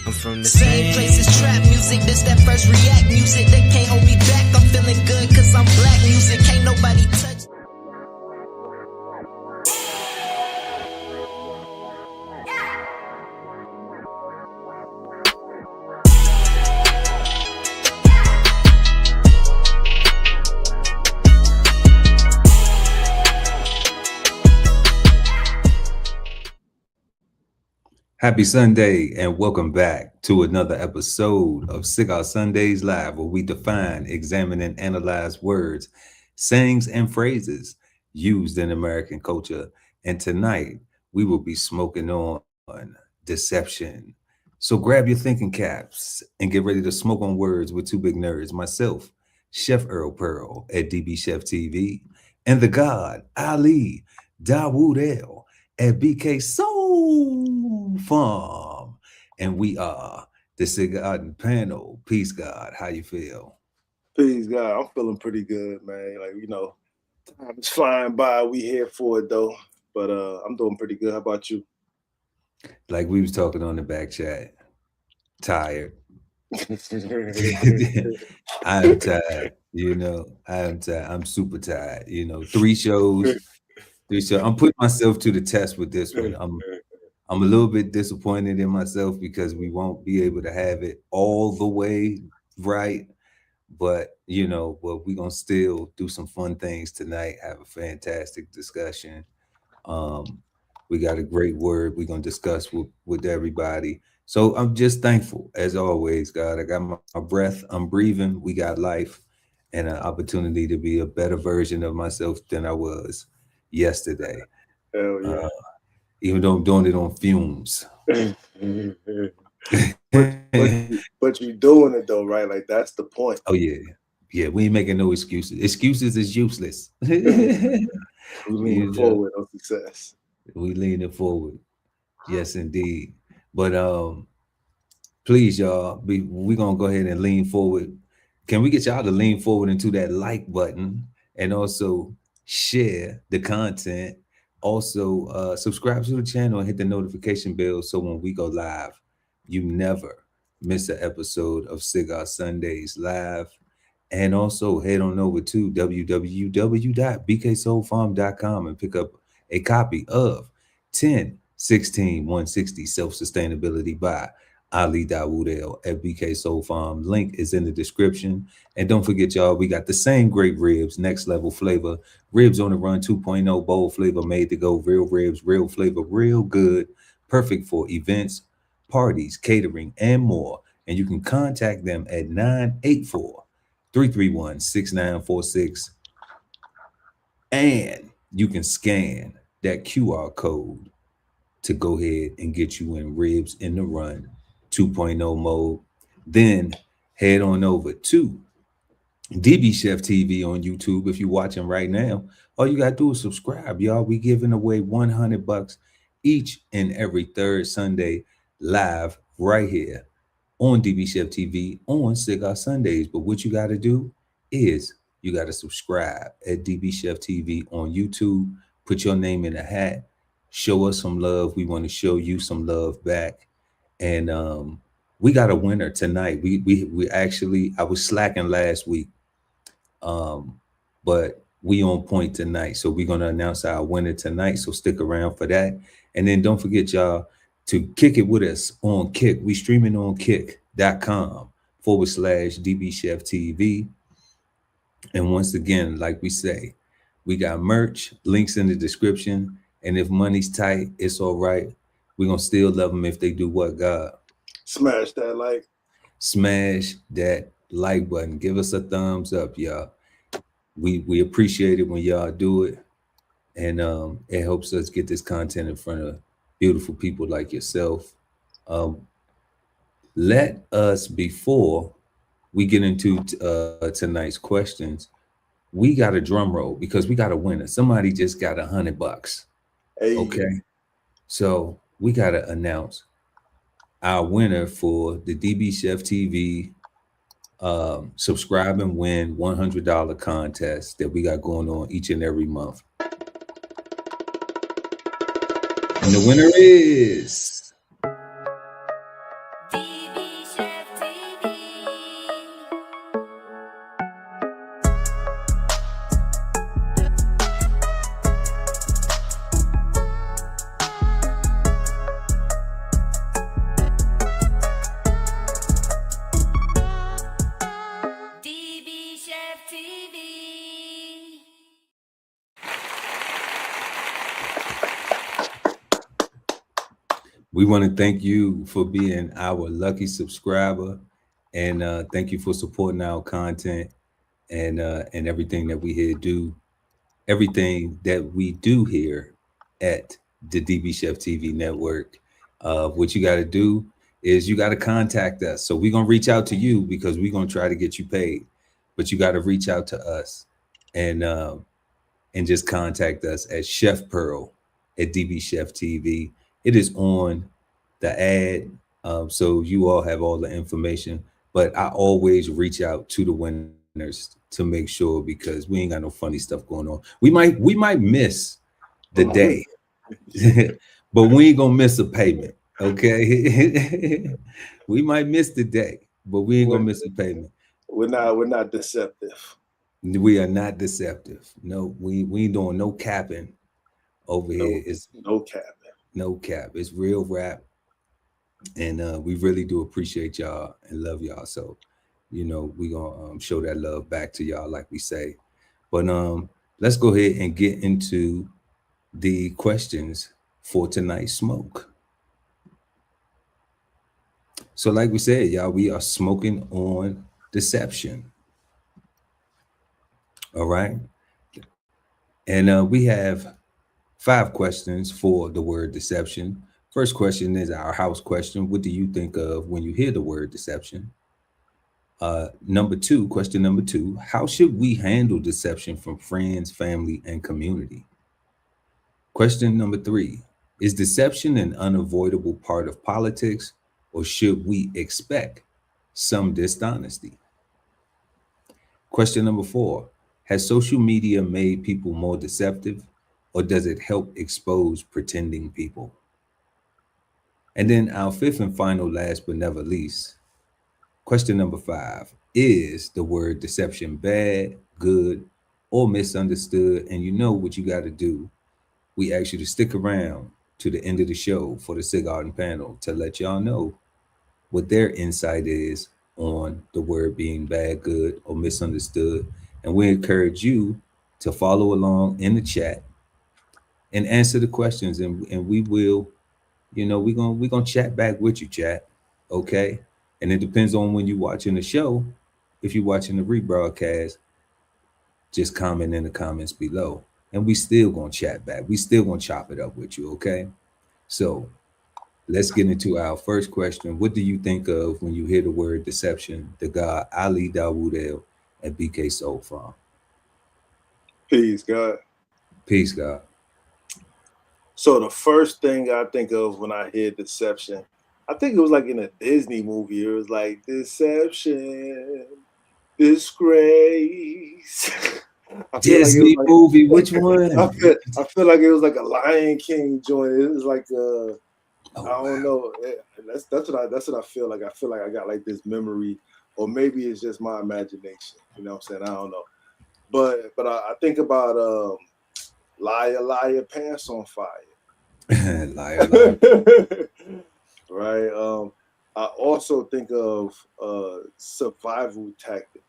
I'm from the Same place as trap music, this that first react music. They can't hold me back, I'm feeling good cause I'm black music. Can't nobody touch. Happy Sunday and welcome back to another episode of Cigar Sundays Live, where we define, examine, and analyze words, sayings, and phrases used in American culture. And tonight we will be smoking on deception. So grab your thinking caps and get ready to smoke on words with two big nerds, myself, Chef Earl Pearl at DBCHEFTV, and the God Ali Dawood L at BK Soul Farm, and we are the Cigarden Panel. Peace, God. How you feel? Peace, God. I'm feeling pretty good, man. Like, time is flying by. We here for it though, but I'm doing pretty good. How about you? Like we was talking on the back chat. Tired. I am tired. I am tired. I'm super tired. 3 shows. I'm putting myself to the test with this one. I'm a little bit disappointed in myself because we won't be able to have it all the way right. But we're gonna still do some fun things tonight, have a fantastic discussion. We got a great word we're gonna discuss with everybody. So I'm just thankful, as always, God. I got my breath, I'm breathing, we got life, and an opportunity to be a better version of myself than I was yesterday. Hell yeah. Even though I'm doing it on fumes. but you're doing it though, right? Like that's the point. Oh yeah, we ain't making no excuses. Excuses is useless. We leaning forward on success. We leaning forward. Yes, indeed. But please, y'all, we gonna go ahead and lean forward. Can we get y'all to lean forward into that like button and also share the content? Also, subscribe to the channel and hit the notification bell so when we go live, you never miss an episode of Cigar Sundays Live. And also head on over to www.bksoulfarm.com and pick up a copy of 10/16/160 Self-Sustainability by Ali Dawood L at BK Soul Farm. Link is in the description. And don't forget, y'all, we got the same great ribs, next level flavor. Ribs on the Run 2.0, bold flavor, made to go. Real ribs, real flavor, real good. Perfect for events, parties, catering, and more. And you can contact them at 984-331-6946. And you can scan that QR code to go ahead and get you in Ribs in the Run 2.0 mode. Then head on over to DBCHEFTV on YouTube. If you're watching right now, all you gotta do is subscribe, y'all. We giving away $100 each and every third Sunday live right here on DBCHEFTV on Cigar Sundays. But what you gotta do is you gotta subscribe at DBCHEFTV on YouTube. Put your name in the hat. Show us some love. We want to show you some love back. And we got a winner tonight. We actually, I was slacking last week, but we on point tonight. So we're going to announce our winner tonight. So stick around for that. And then don't forget, y'all, to kick it with us on Kick. We streaming on kick.com/DBCHEFTV. And once again, like we say, we got merch, links in the description. And if money's tight, it's all right. We're going to still love them if they do what, God? Smash that like. Smash that like button. Give us a thumbs up, y'all. We appreciate it when y'all do it. And it helps us get this content in front of beautiful people like yourself. Let us, before we get into tonight's questions, we got a drum roll because we got a winner. Somebody just got $100. Hey. Okay, so we got to announce our winner for the DBCHEFTV subscribe and win $100 contest that we got going on each and every month. And the winner is We want to thank you for being our lucky subscriber, and thank you for supporting our content and everything that we here do, everything that we do here at the DB Chef TV network. What you got to do is you got to contact us. So we're gonna reach out to you because we're gonna try to get you paid, but you got to reach out to us and just contact us at Chef Pearl at DB Chef TV. It is on the ad, so you all have all the information. But I always reach out to the winners to make sure, because we ain't got no funny stuff going on. We might miss the day, but we ain't gonna miss a payment. Okay, we might miss the day, but we ain't gonna miss a payment. We're not deceptive. We are not deceptive. No, we ain't doing no capping over here. It's no capping. No cap. It's real rap. And we really do appreciate y'all and love y'all. So, you know, we gonna show that love back to y'all, like we say. But let's go ahead and get into the questions for tonight's smoke. So, like we said, y'all, we are smoking on deception. All right. And we have 5 questions for the word deception. First question is our house question. What do you think of when you hear the word deception? Question number 2, how should we handle deception from friends, family, and community? Question number 3, is deception an unavoidable part of politics, or should we expect some dishonesty? Question number 4, has social media made people more deceptive, or does it help expose pretending people? And then our 5th and final, last but never least, question number 5, is the word deception bad, good, or misunderstood? And you know what you got to do. We ask you to stick around to the end of the show for the Cigarden Panel to let y'all know what their insight is on the word being bad, good, or misunderstood. And we encourage you to follow along in the chat and answer the questions, and we will, you know, we're gonna chat back with you, chat. Okay. And it depends on when you're watching the show. If you're watching the rebroadcast, just comment in the comments below, and we still gonna chat back. We still gonna chop it up with you. Okay. So let's get into our first question. What do you think of when you hear the word deception? The guy Ali Dawood and BK Soul Farm. Peace, God. Peace, God. So the first thing I think of when I hear deception, I think it was like in a Disney movie. It was like deception, disgrace. Disney movie, which one? I feel like it was like a Lion King joint. It was like I don't know. That's what I feel like. I feel like I got like this memory, or maybe it's just my imagination. You know what I'm saying? I don't know. But I think about liar, liar, pants on fire. Liar, liar. Right. I also think of survival tactic.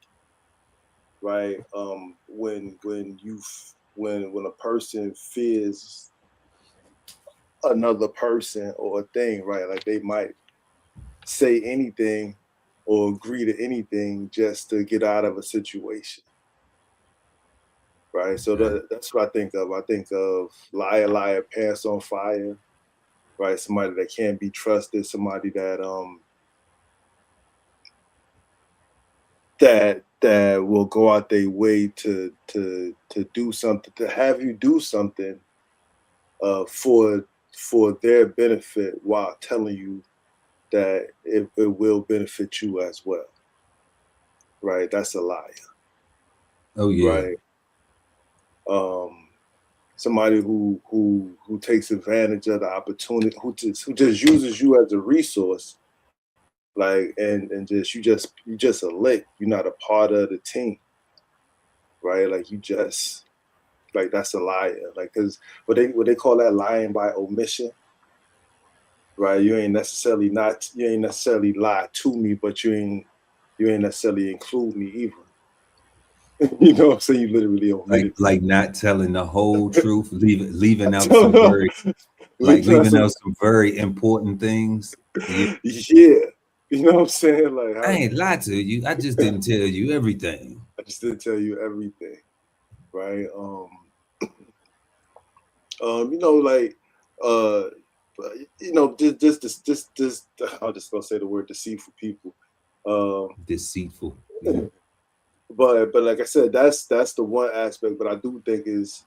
Right. When a person fears another person or a thing, right? Like they might say anything or agree to anything just to get out of a situation. Right. So that's what I think of. I think of liar, liar, pants on fire. Right. Somebody that can't be trusted, somebody that that will go out their way to do something, to have you do something for their benefit, while telling you that it will benefit you as well. Right. That's a liar. Oh yeah. Right. Somebody who takes advantage of the opportunity, who just uses you as a resource, like and you just a lick. You're not a part of the team, right? Like you just, like, that's a liar. Like, because what they call that, lying by omission, right? You ain't necessarily lie to me, but you ain't necessarily include me either. You know what I'm saying? You literally omitted like not telling the whole truth, leaving out some words. like leaving out some very important things. Yeah, you know what I'm saying? Like, I ain't lied to you. I just didn't tell you everything. I just didn't tell you everything, right? You know, like, you know, just I'm just gonna say the word deceitful people. Deceitful. Yeah. But like I said, that's the one aspect. But I do think is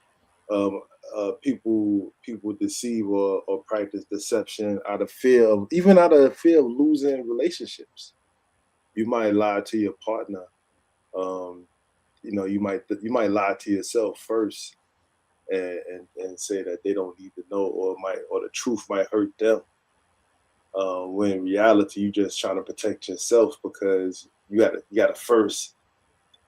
people deceive or practice deception out of fear of losing relationships. You might lie to your partner. You know, you might lie to yourself first and say that they don't need to know, or the truth might hurt them. When in reality, you just trying to protect yourself, because you gotta first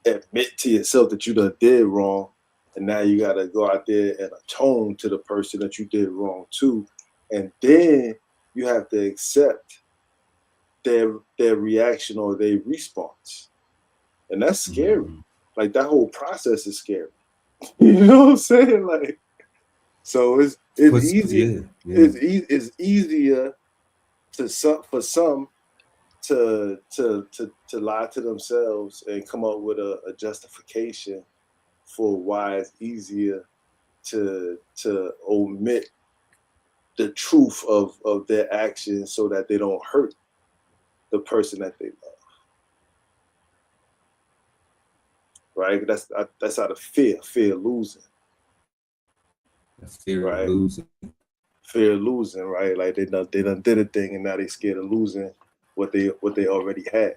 admit to yourself that you done did wrong, and now you gotta go out there and atone to the person that you did wrong to, and then you have to accept their reaction or their response, and that's scary. Mm-hmm. Like, that whole process is scary. You know what I'm saying? Like, so it's easy. Yeah. It's easier for some to lie to themselves and come up with a justification for why it's easier to omit the truth of their actions so that they don't hurt the person that they love. Right? That's out of fear of losing. Fear of losing. Fear of losing, right? Like, they done did a thing, and now they scared of losing what they already had.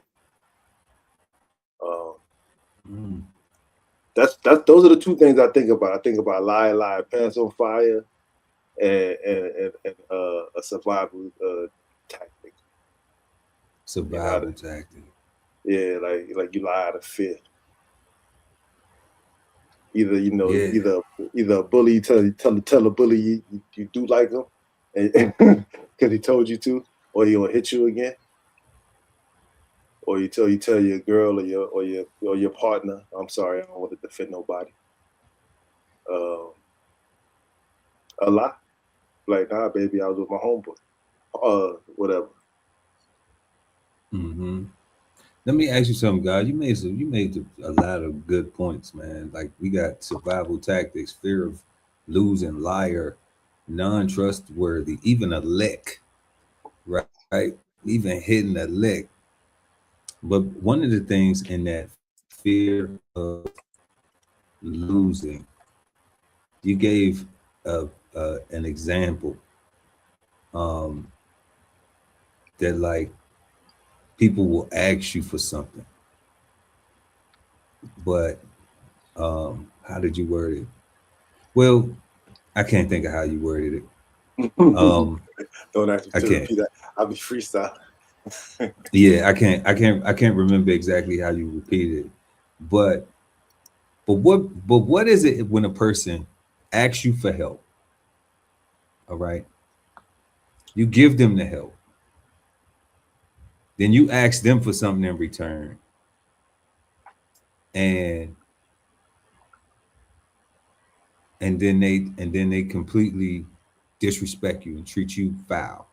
Those are the two things I think about. I think about lie, pants on fire, and a survival tactic. Survival tactic. Yeah, like you lie out of fear. Either a bully tell a bully you do like him, because he told you to, or he'll hit you again, or you tell your girl or your partner, I'm sorry, I don't want to defend nobody. A lie, like, nah, baby, I was with my homeboy, whatever. Mm-hmm. Let me ask you something, guys. You made a lot of good points, man. Like, we got survival tactics, fear of losing, liar, non-trustworthy, even a lick, right? Even hitting a lick. But one of the things in that fear of losing, you gave an example that, like, people will ask you for something, but how did you word it? Well, I can't think of how you worded it. Don't ask me to repeat that. I'll be freestyle. Yeah, I can't remember exactly how you repeated it. But what is it when a person asks you for help? All right. You give them the help. Then you ask them for something in return. And then they completely disrespect you and treat you foul.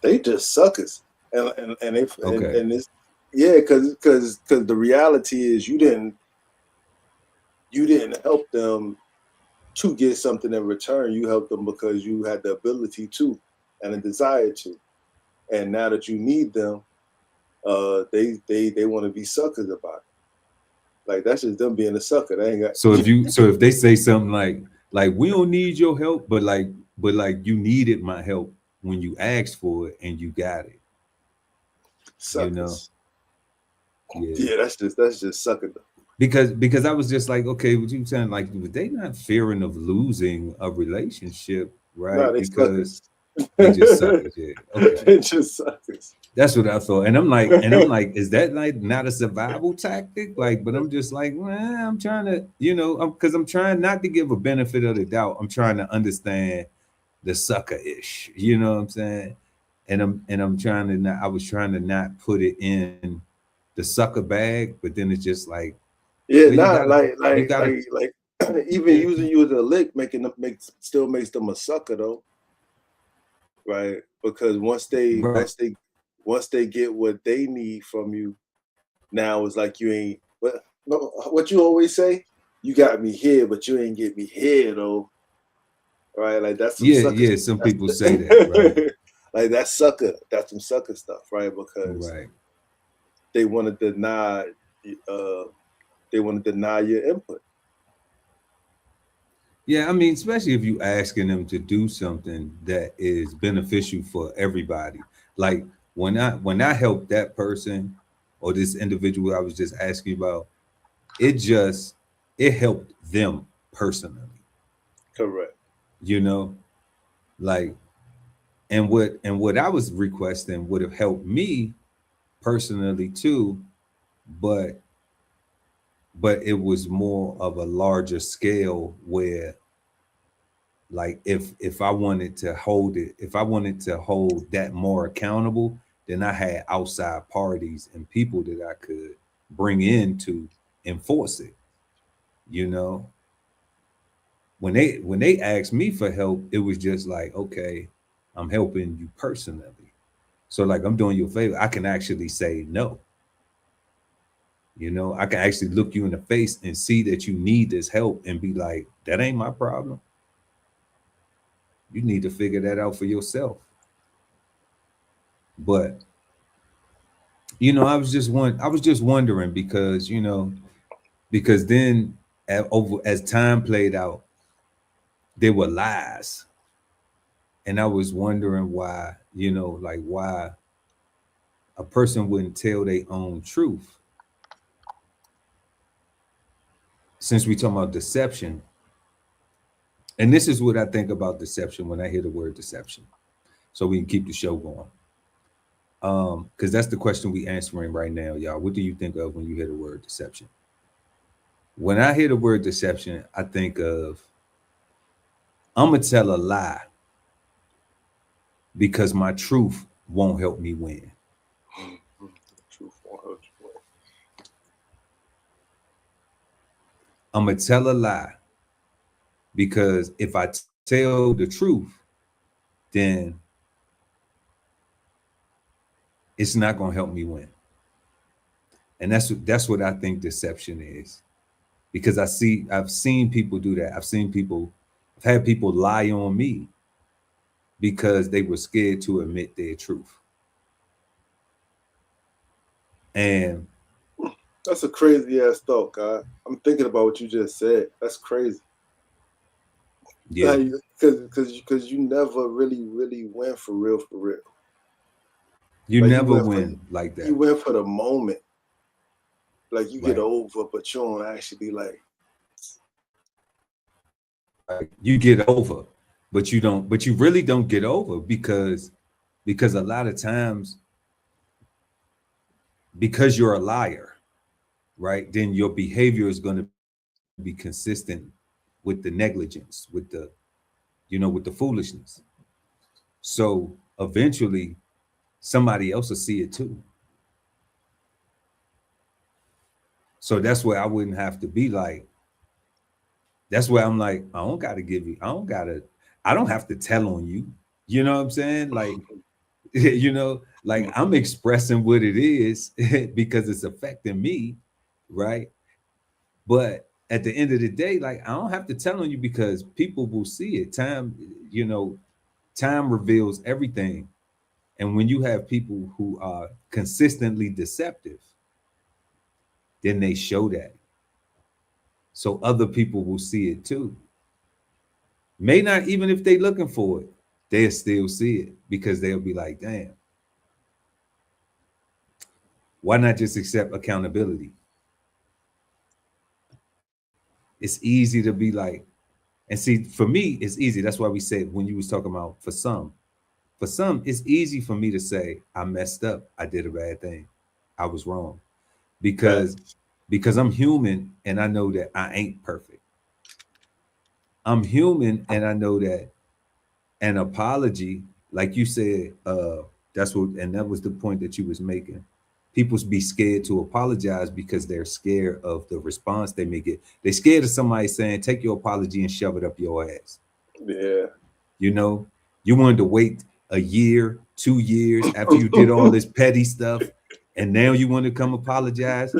They just suckers, and it's, yeah, because the reality is you didn't help them to get something in return. You helped them because you had the ability to and a desire to, and now that you need them, they want to be suckers about it. Like, that's just them being a sucker. They ain't got. So if they say something like we don't need your help, but you needed my help when you asked for it and you got it. Suckers. You know? Yeah, that's just sucker. Because I was just like, okay, what you saying, like, they not fearing of losing a relationship, right? No, because they just suckers. Yeah. Okay. They just suckers. That's what I thought. And I'm like, is that like not a survival tactic? Like, but I'm just like, well, I'm trying to, because I'm trying not to give a benefit of the doubt. I'm trying to understand the sucker-ish, you know what I'm saying? And I'm trying to not, I was trying to not put it in the sucker bag, but then it's just like, yeah, well, not like even using you as a lick, still makes them a sucker though, right? Because once they get what they need from you, now it's like you ain't what you always say. You got me here, but you ain't get me here though, right? Like that's some sucker yeah. Some people say that, right? Like that's some sucker stuff, right? Because they want to deny, your input. Yeah, I mean, especially if you asking them to do something that is beneficial for everybody. Like when I helped that person or this individual I was just asking about, it helped them personally. Correct. You know, like and what I was requesting would have helped me personally too, but it was more of a larger scale where like if I wanted to hold that more accountable, then I had outside parties and people that I could bring in to enforce it. You know, when they asked me for help, it was just like, okay, I'm helping you personally. So like I'm doing you a favor. I can actually say no. You know, I can actually look you in the face and see that you need this help and be like, that ain't my problem. You need to figure that out for yourself. But you know, I was just wondering because, you know, because then as time played out, there were lies. And I was wondering why, you know, like why a person wouldn't tell their own truth. Since we talking about deception, and this is what I think about deception when I hear the word deception, so we can keep the show going. Because that's the question we answering right now, y'all. What do you think of when you hear the word deception? When I hear the word deception, I think of I'm gonna tell a lie because my truth won't help me win. Truth won't help you win. I'm gonna tell a lie because if I tell the truth, then it's not gonna help me win. And that's what I think deception is. Because I've seen people do that. I've had people lie on me because they were scared to admit their truth. And that's a crazy ass thought, God. I'm thinking about what you just said. That's crazy. Yeah, because you never really win for real. You like never win like that. You win for the moment. Like you get over, but you don't actually like. You get over, but you don't. But you really don't get over because a lot of times, because you're a liar, right? Then your behavior is going to be consistent with the negligence, with the, you know, with the foolishness. So eventually, somebody else will see it too. So that's where I wouldn't have to be like. That's where I'm like, I don't have to tell on you. You know what I'm saying? Like, you know, like I'm expressing what it is because it's affecting me, right? But at the end of the day, like I don't have to tell on you because people will see it. Time, you know, time reveals everything. And when you have people who are consistently deceptive, then they show that. So other people will see it too. May not even if they're looking for it, they'll still see it because they'll be like, damn, why not just accept accountability? It's easy to be like, and see, for me, it's easy. That's why we said when you was talking about for some, it's easy for me to say, I messed up. I did a bad thing. I was wrong. Because I'm human and I know that I ain't perfect. I'm human and I know that an apology, like you said, that was the point that you was making. people be scared to apologize because they're scared of the response they may get. They're scared of somebody saying, take your apology and shove it up your ass. Yeah. You know, you wanted to wait a year, 2 years after you did all this petty stuff, and now you want to come apologize.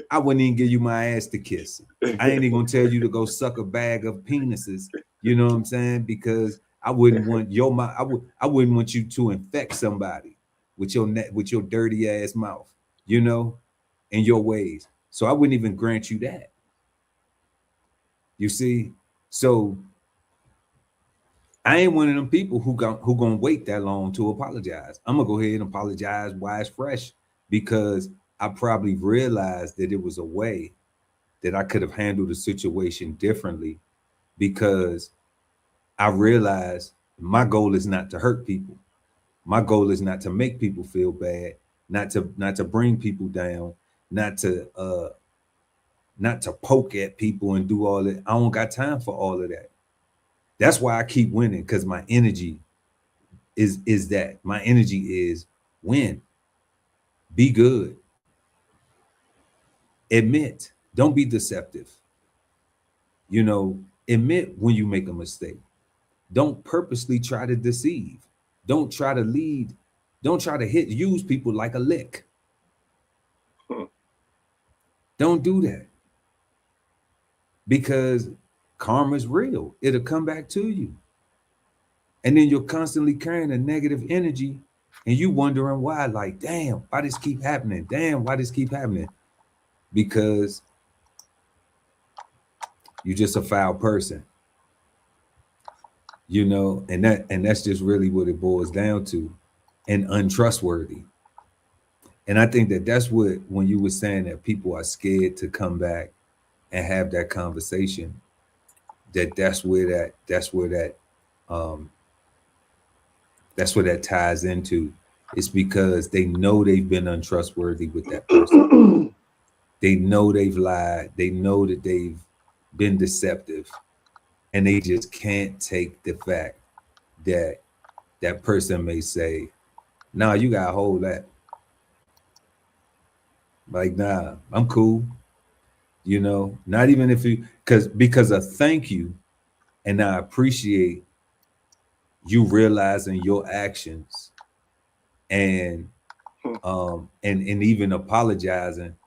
I wouldn't even give you my ass to kiss. I ain't even gonna tell you to go suck a bag of penises. You know what I'm saying? Because I wouldn't want I wouldn't want you to infect somebody with your dirty ass mouth, you know, and your ways. So I wouldn't even grant you that. You see, so I ain't one of them people who gonna wait that long to apologize. I'm gonna go ahead and apologize while it's fresh, because I probably realized that it was a way that I could have handled the situation differently, because I realized my goal is not to hurt people. My goal is not to make people feel bad, not to bring people down, not to poke at people and do all that. I don't got time for all of that. That's why I keep winning, because my energy is that. My energy is win. Be good. Admit. Don't be deceptive. You know, admit when you make a mistake. Don't purposely try to deceive. Don't try to lead. Don't try to use people like a lick. Don't do that. Because karma's real. It'll come back to you. And then you're constantly carrying a negative energy, and you wondering why, like, damn, why this keep happening? Damn, why this keep happening? Because you're just a foul person. You know, and that's just really what it boils down to, and untrustworthy. And I think that's what, when you were saying that people are scared to come back and have that conversation, that's where that ties into. It's because they know they've been untrustworthy with that person. They know they've lied. They know that they've been deceptive. And they just can't take the fact that that person may say, nah, you gotta hold that. Like, nah, I'm cool. You know, not even if you, because of thank you, and I appreciate you realizing your actions, and even apologizing.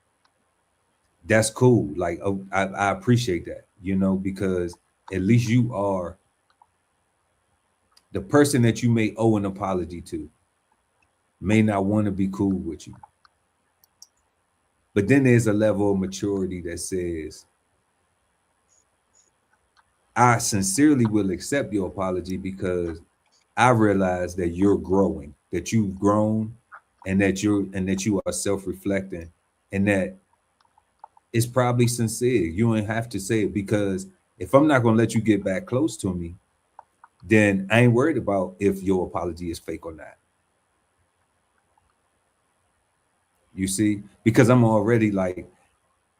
That's cool. Like, I appreciate that, you know, because at least you are the person that you may owe an apology to may not want to be cool with you. But then there's a level of maturity that says, I sincerely will accept your apology, because I realize that you're growing, that you've grown, and that you are self-reflecting, and that it's probably sincere. You don't have to say it, because if I'm not going to let you get back close to me, then I ain't worried about if your apology is fake or not. You see, because I'm already, like,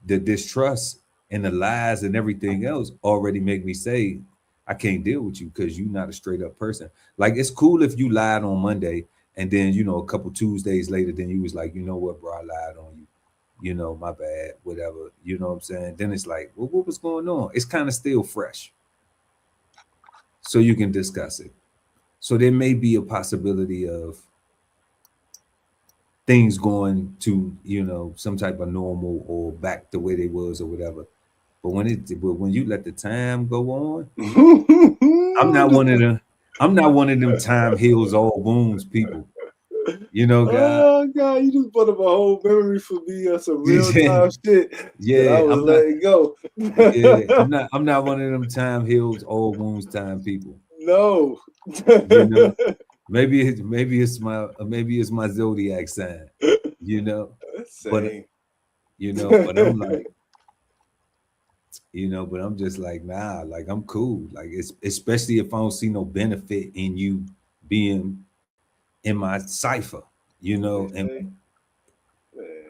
the distrust and the lies and everything else already make me say, I can't deal with you, because you're not a straight up person. Like, it's cool if you lied on Monday, and then, you know, a couple Tuesdays later, then you was like, you know what, bro, I lied on you. You know, my bad, whatever. You know what I'm saying? Then it's like, well, what was going on? It's kind of still fresh. So you can discuss it. So there may be a possibility of things going to, you know, some type of normal or back the way they was or whatever. But when you let the time go on, I'm not one of them time heals all wounds people. You know, God. Oh God, you just brought up a whole memory for me of some real time shit. Yeah, I was letting go. Yeah, I'm not one of them time heals all wounds time people. No. You know, maybe it's my zodiac sign. You know, but you know, but I'm like, you know, but I'm just like, nah, like, I'm cool. Like, it's especially if I don't see no benefit in you being in my cipher, you know, and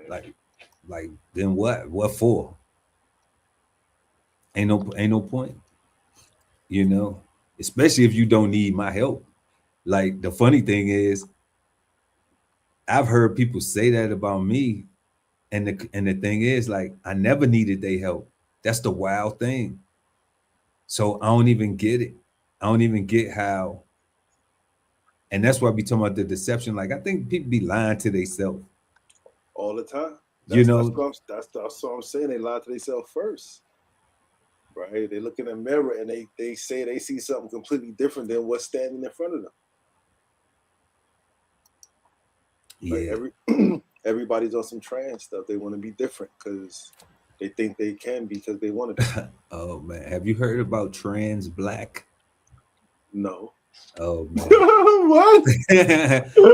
like then what for? Ain't no point, you know, especially if you don't need my help. Like, the funny thing is, I've heard people say that about me, and the thing is, like, I never needed their help. That's the wild thing. So I don't even get it. I don't even get how. And that's why we talking about the deception. Like, I think people be lying to themselves all the time. You That's, know, that's what I'm saying. They lie to themselves first, right? They look in the mirror and they say they see something completely different than what's standing in front of them. yeah. Like everybody's on some trans stuff. They want to be different because they think they can because they want to be. Oh man, have you heard about trans black? No. Oh man. What?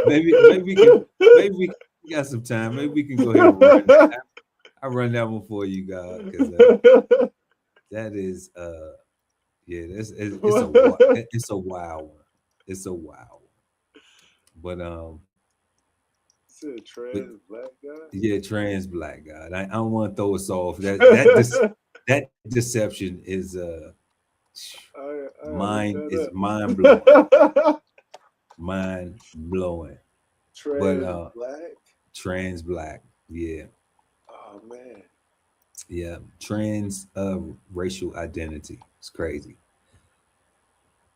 maybe we got some time. Maybe we can go ahead and run that. I'll run that one for you guys because that is yeah, it's a wild one. It's a wild one. But it's a trans black guy. Yeah, trans black guy. I don't want to throw us off. That deception is mind blowing. Mind blowing. Trans black. Yeah. Oh man. Yeah. Trans racial identity. It's crazy.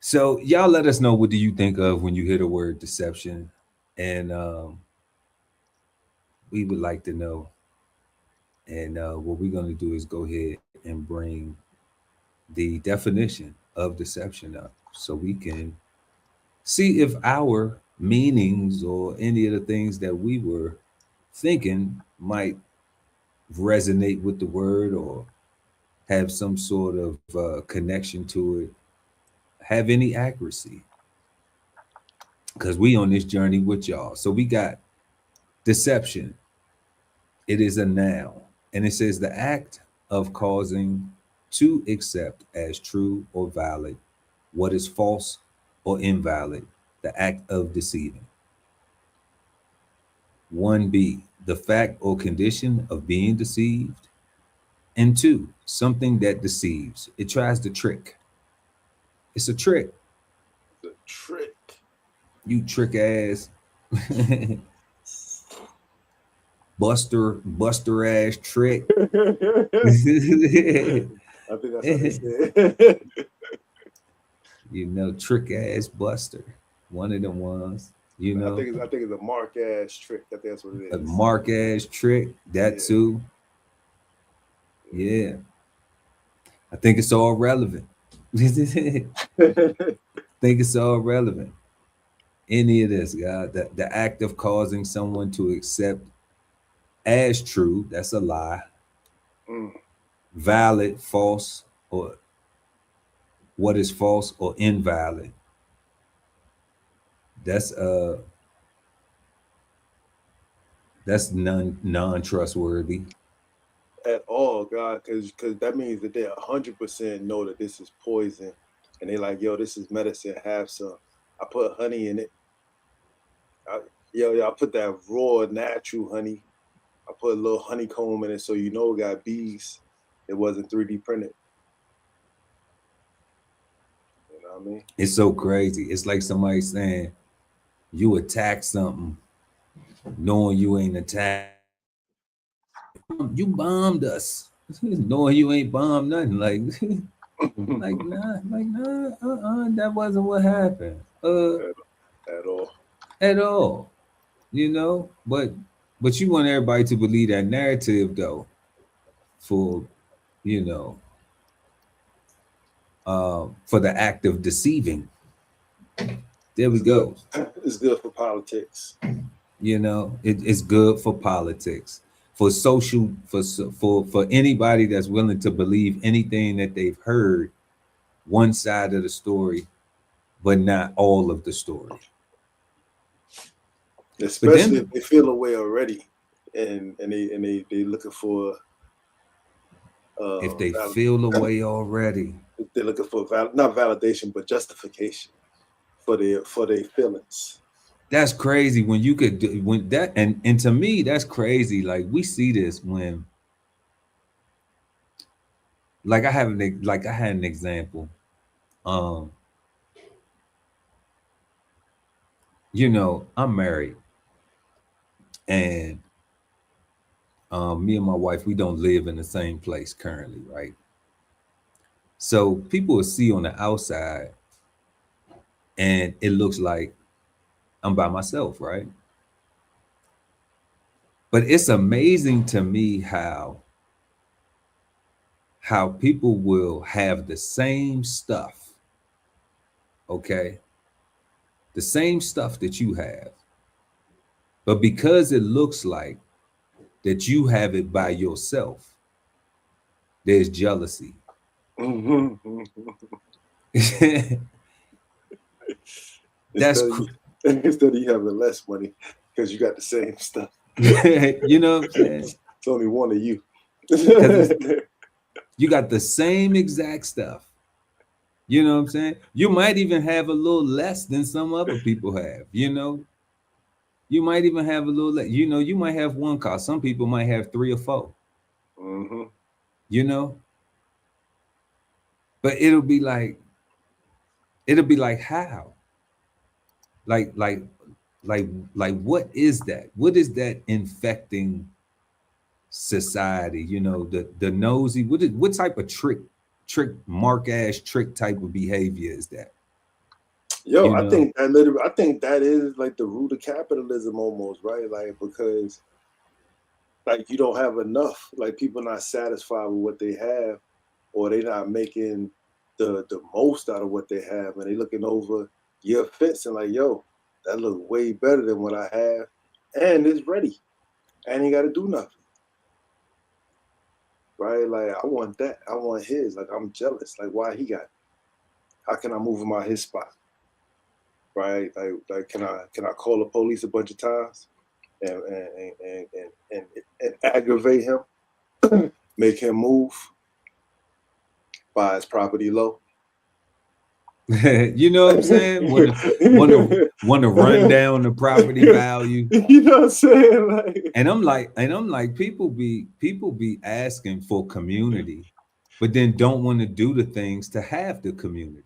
So y'all let us know, what do you think of when you hear the word deception? And we would like to know. And what we're going to do is go ahead and bring the definition of deception up so we can see if our meanings or any of the things that we were thinking might resonate with the word or have some sort of connection to it, have any accuracy. Because we on this journey with y'all. So we got deception. It is a noun. And it says the act of causing to accept as true or valid what is false or invalid, the act of deceiving. 1B, the fact or condition of being deceived. And 2, something that deceives. It tries to trick. It's a trick. It's a trick. You trick ass. Buster ass trick. I think that's what they said. You know, trick ass Buster. One of them ones. You know, I think it's a mark ass trick. I think that's what it is. A mark ass trick. That too. Yeah. I think it's all relevant. I think it's all relevant. Any of this, God. The act of causing someone to accept as true, that's a lie. Valid, false, or what is false or invalid. That's non-trustworthy at all, God, because that means that they 100% know that this is poison, and they like, yo, this is medicine. Have some. I put honey in it. I put that raw natural honey. I put a little honeycomb in it, so you know it got bees. It wasn't 3D printed. You know what I mean? It's so crazy. It's like somebody saying you attack something, knowing you ain't attacked. You bombed us, knowing you ain't bombed nothing. Like nah, that wasn't what happened. At all. You know, but you want everybody to believe that narrative though, for for the act of deceiving. There we go. It's good for politics. You know, it's good for politics, for social, for anybody that's willing to believe anything that they've heard, one side of the story, but not all of the story. Especially if they feel away already, and they looking for. If they feel away already, they're looking for not validation, but justification for their feelings. That's crazy when you could do when that and to me that's crazy. Like we see this when, like I had an example. You know, I'm married, And me and my wife, we don't live in the same place currently, right? So people will see on the outside and it looks like I'm by myself, right? But it's amazing to me how people will have the same stuff, okay? The same stuff that you have. But because it looks like that you have it by yourself, there's jealousy. That's instead of you having less money because you got the same stuff. You know what I'm saying? It's only one of you. You got the same exact stuff. You know what I'm saying? You might even have a little less than some other people have, you know? You might even have a little less. You know, you might have one car. Some people might have 3 or 4. You know? But it'll be like how? Like what is that? What is that infecting society? You know, the nosy, what type of trick mark ass trick type of behavior is that? Yo, you know? I think that is like the root of capitalism almost, right? Like, because like you don't have enough, like people not satisfied with what they have, or they not making the most out of what they have, and they looking over your fence and like, yo, that look way better than what I have, and it's ready, and you got to do nothing, right? Like, I want that, I want his, like I'm jealous, like why he got it? How can I move him out his spot? Right? Like can I call the police a bunch of times and aggravate him, make him move, buy his property low? You know what I'm saying? Want to run down the property value. You know what I'm saying? Like, and I'm like, people be asking for community, but then don't want to do the things to have the community.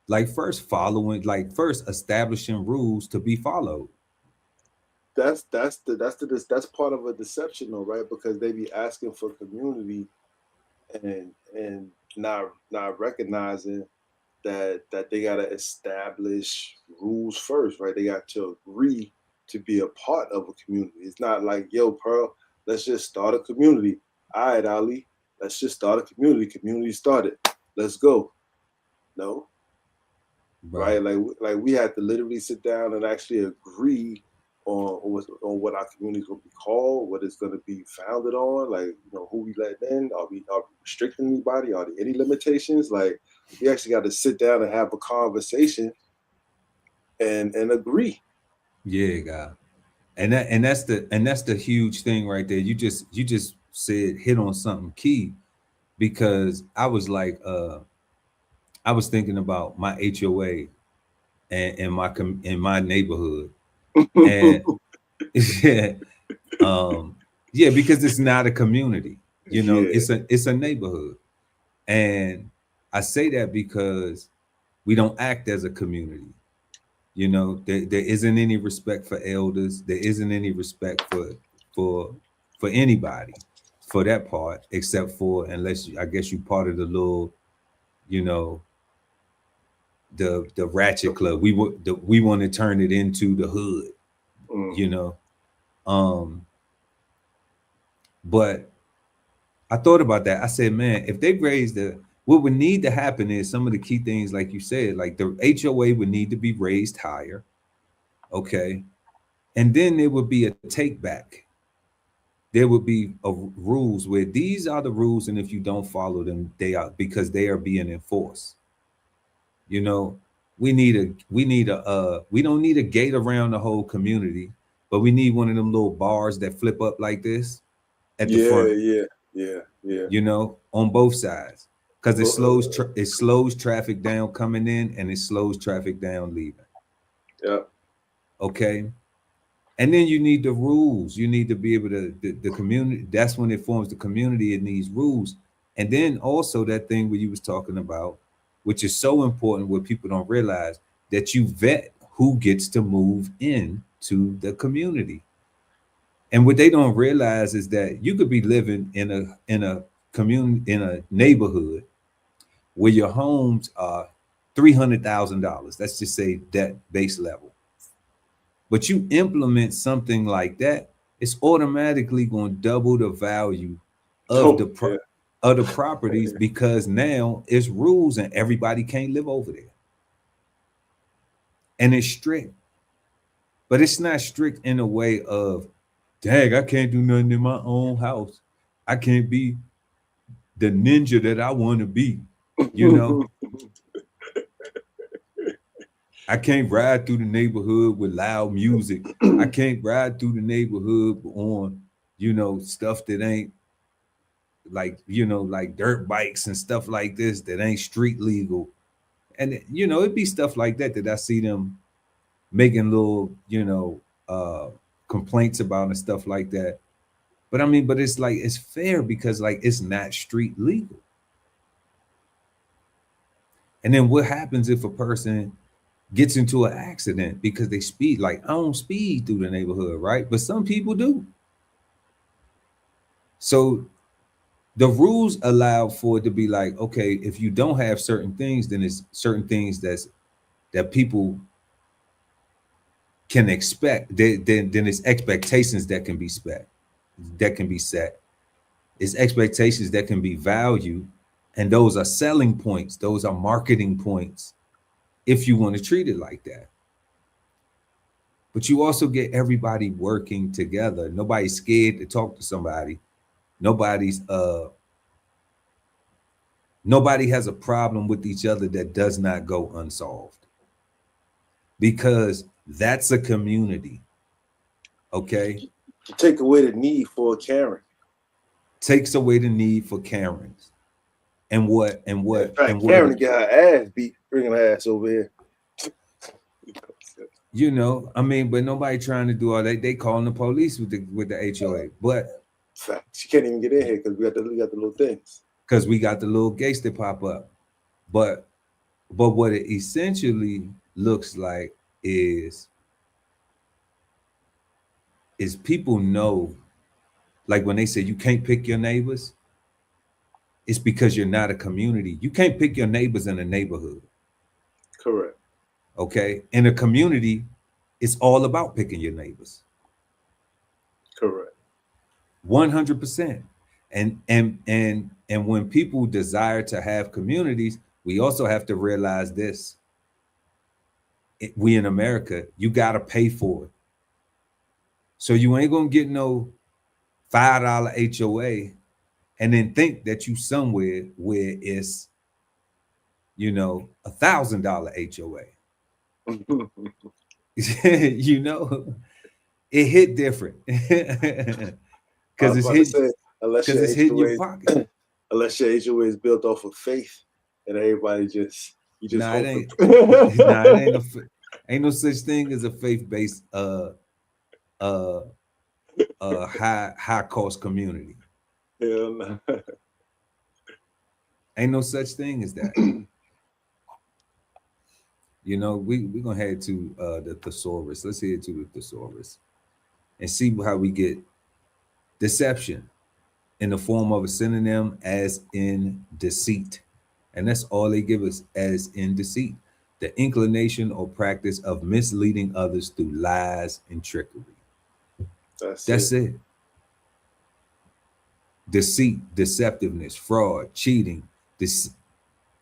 Like first establishing rules to be followed. That's part of a deception though, right? Because they be asking for community and not recognizing that they gotta establish rules first, right? They got to agree to be a part of a community. It's not like, yo, Pearl, let's just start a community. All right, Ali, let's just start a community. Community started. Let's go. No. Right? Like we had to literally sit down and actually agree on what our community is going to be called, what it's going to be founded on, like, you know, who we let in, are we restricting anybody, are there any limitations? Like, we actually got to sit down and have a conversation and agree. Yeah, God. And that's the huge thing right there. You just said hit on something key, because I was like, I was thinking about my HOA and in my neighborhood. And yeah, yeah, because it's not a community, you know, yeah. It's a neighborhood. And I say that because we don't act as a community. You know, there isn't any respect for elders. There isn't any respect for anybody for that part, except for, unless I guess you part of the little, you know, the ratchet club. We want to turn it into the hood, you know. But I thought about that. I said, man, if they raise what would need to happen is some of the key things, like you said, like the HOA would need to be raised higher. Okay. And then there would be a take back. There would be rules where these are the rules, and if you don't follow them, they are, because they are being enforced. You know, we don't need a gate around the whole community, but we need one of them little bars that flip up like this at the front. Yeah. You know, on both sides, because it slows traffic down coming in, and it slows traffic down leaving. Yeah. Okay. And then you need the rules. You need to be able to the community. That's when it forms the community. It needs rules. And then also that thing where you was talking about, which is so important, what people don't realize, that you vet who gets to move in to the community. And what they don't realize is that you could be living in a community, in a neighborhood where your homes are $300,000. Let's just say that base level. But you implement something like that, it's automatically going to double the value of the properties, because now it's rules and everybody can't live over there. And it's strict. But it's not strict in a way of, dang, I can't do nothing in my own house. I can't be the ninja that I want to be, you know. I can't ride through the neighborhood with loud music. I can't ride through the neighborhood on, you know, stuff that ain't like, you know, like dirt bikes and stuff like this that ain't street legal. And, you know, it'd be stuff like that that I see them making little, you know, complaints about and stuff like that. But I mean, but it's like, it's fair because like it's not street legal. And then what happens if a person gets into an accident because they speed? Like, I don't speed through the neighborhood, right? But some people do. So the rules allow for it to be like, okay, if you don't have certain things, then it's certain things that people can expect. Then it's expectations that can be set. It's expectations that can be valued, and those are selling points. Those are marketing points if you want to treat it like that. But you also get everybody working together. Nobody's scared to talk to somebody. Nobody has a problem with each other that does not go unsolved, because that's a community. Okay. You take away the need for Karen. Takes away the need for Karens. And what? In fact, Karen get her ass beat, bringing her ass over here. You know, I mean, but nobody trying to do all that. They calling the police with the HOA, but she can't even get in here because we got the little things. Because we got the little gates that pop up. But what it essentially looks like is people know, like when they say you can't pick your neighbors, it's because you're not a community. You can't pick your neighbors in a neighborhood. Correct. Okay. In a community, it's all about picking your neighbors. Correct. 100%. And when people desire to have communities, we also have to realize this. We in America, you got to pay for it. So you ain't going to get no $5 HOA and then think that you somewhere where it's, you know, $1,000 HOA. You know, it hit different. Because it's hitting your pocket. Unless your HOA is built off of faith and everybody just ain't no such thing as a faith-based high cost community. Hell no. Ain't no such thing as that. You know, we're gonna head to the thesaurus. Let's head to the thesaurus and see how we get deception in the form of a synonym as in deceit. And that's all they give us, as in deceit. The inclination or practice of misleading others through lies and trickery. That's it. Deceit, deceptiveness, fraud, cheating,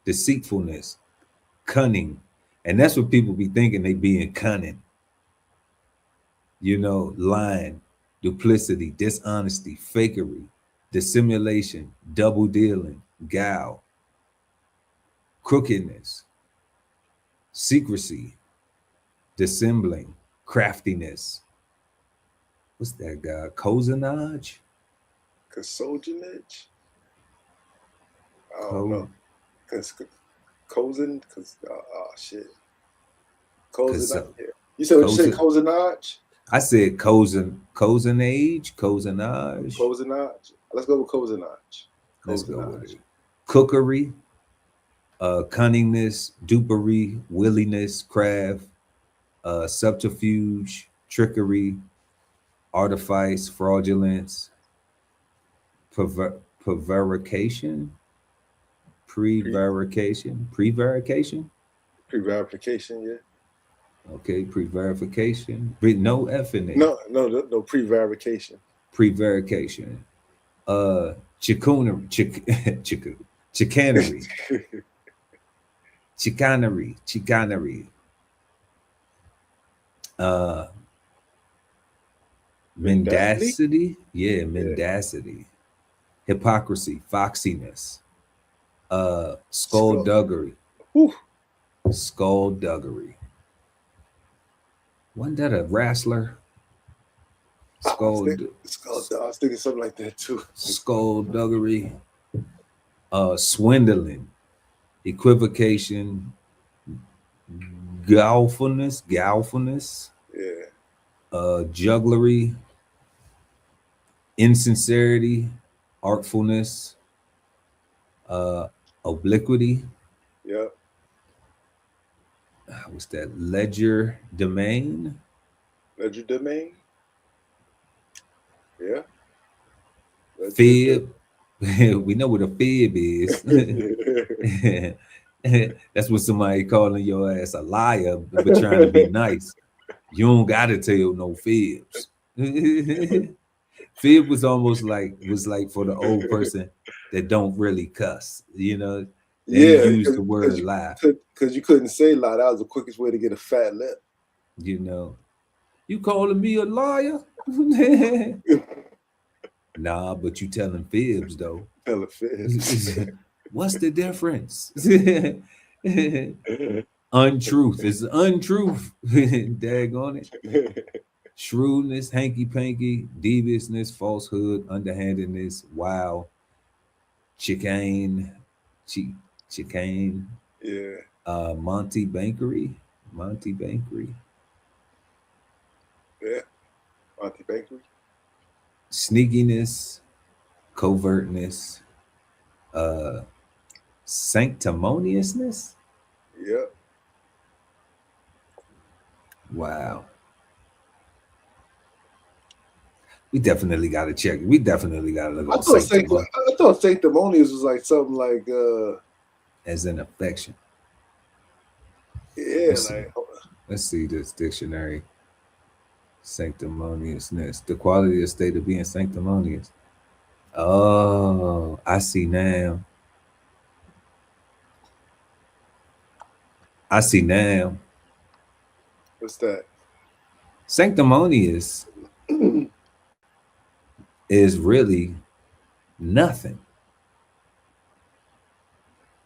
deceitfulness, cunning. And that's what people be thinking, they being cunning. You know, lying, duplicity, dishonesty, fakery, dissimulation, double dealing, guile, crookedness, secrecy, dissembling, craftiness. What's that guy? Cozenage? Cosogenage? I don't know. Cozen? Shit. Cozen. You said what you said, cozenage? I said cozenage. Let's go with cozenage. Let's go with it. Cookery, cunningness, dupery, willingness, craft, subterfuge, trickery, artifice, fraudulence, prevarication, prevarication. Prevarication, yeah. Okay, prevarication. But no F in there. No prevarication. Prevarication. Chicanery. Chicanery. Mendacity. Yeah, mendacity. Hypocrisy, foxiness. Skullduggery. Skullduggery. Wasn't that a wrestler? I was thinking something like that too. Skullduggery. Swindling, equivocation, guilefulness, yeah, jugglery, insincerity, artfulness, obliquity. Yep. What's that? Ledger domain. Yeah. Fib. We know what a fib is. That's what somebody calling your ass a liar, but trying to be nice. You don't gotta tell no fibs. Fib was almost like for the old person that don't really cuss, you know. They use the word lie. Because you couldn't say lie. That was the quickest way to get a fat lip. You know. You calling me a liar? Nah, but you telling fibs though. Telling fibs. What's the difference? Untruth. It's untruth. Daggone it. Shrewdness, hanky-panky, deviousness, falsehood, underhandedness, wow, chicane. Yeah. Monty Bankery. Yeah. Monty Bankery. Sneakiness, covertness, sanctimoniousness. Yep. Wow. We definitely got to check. We definitely got to look at sanctimonious. I thought sanctimonious was like something like as an affection. Yeah, let's see this dictionary. Sanctimoniousness, the quality or state of being sanctimonious. Oh, I see now. What's that? Sanctimonious is really nothing.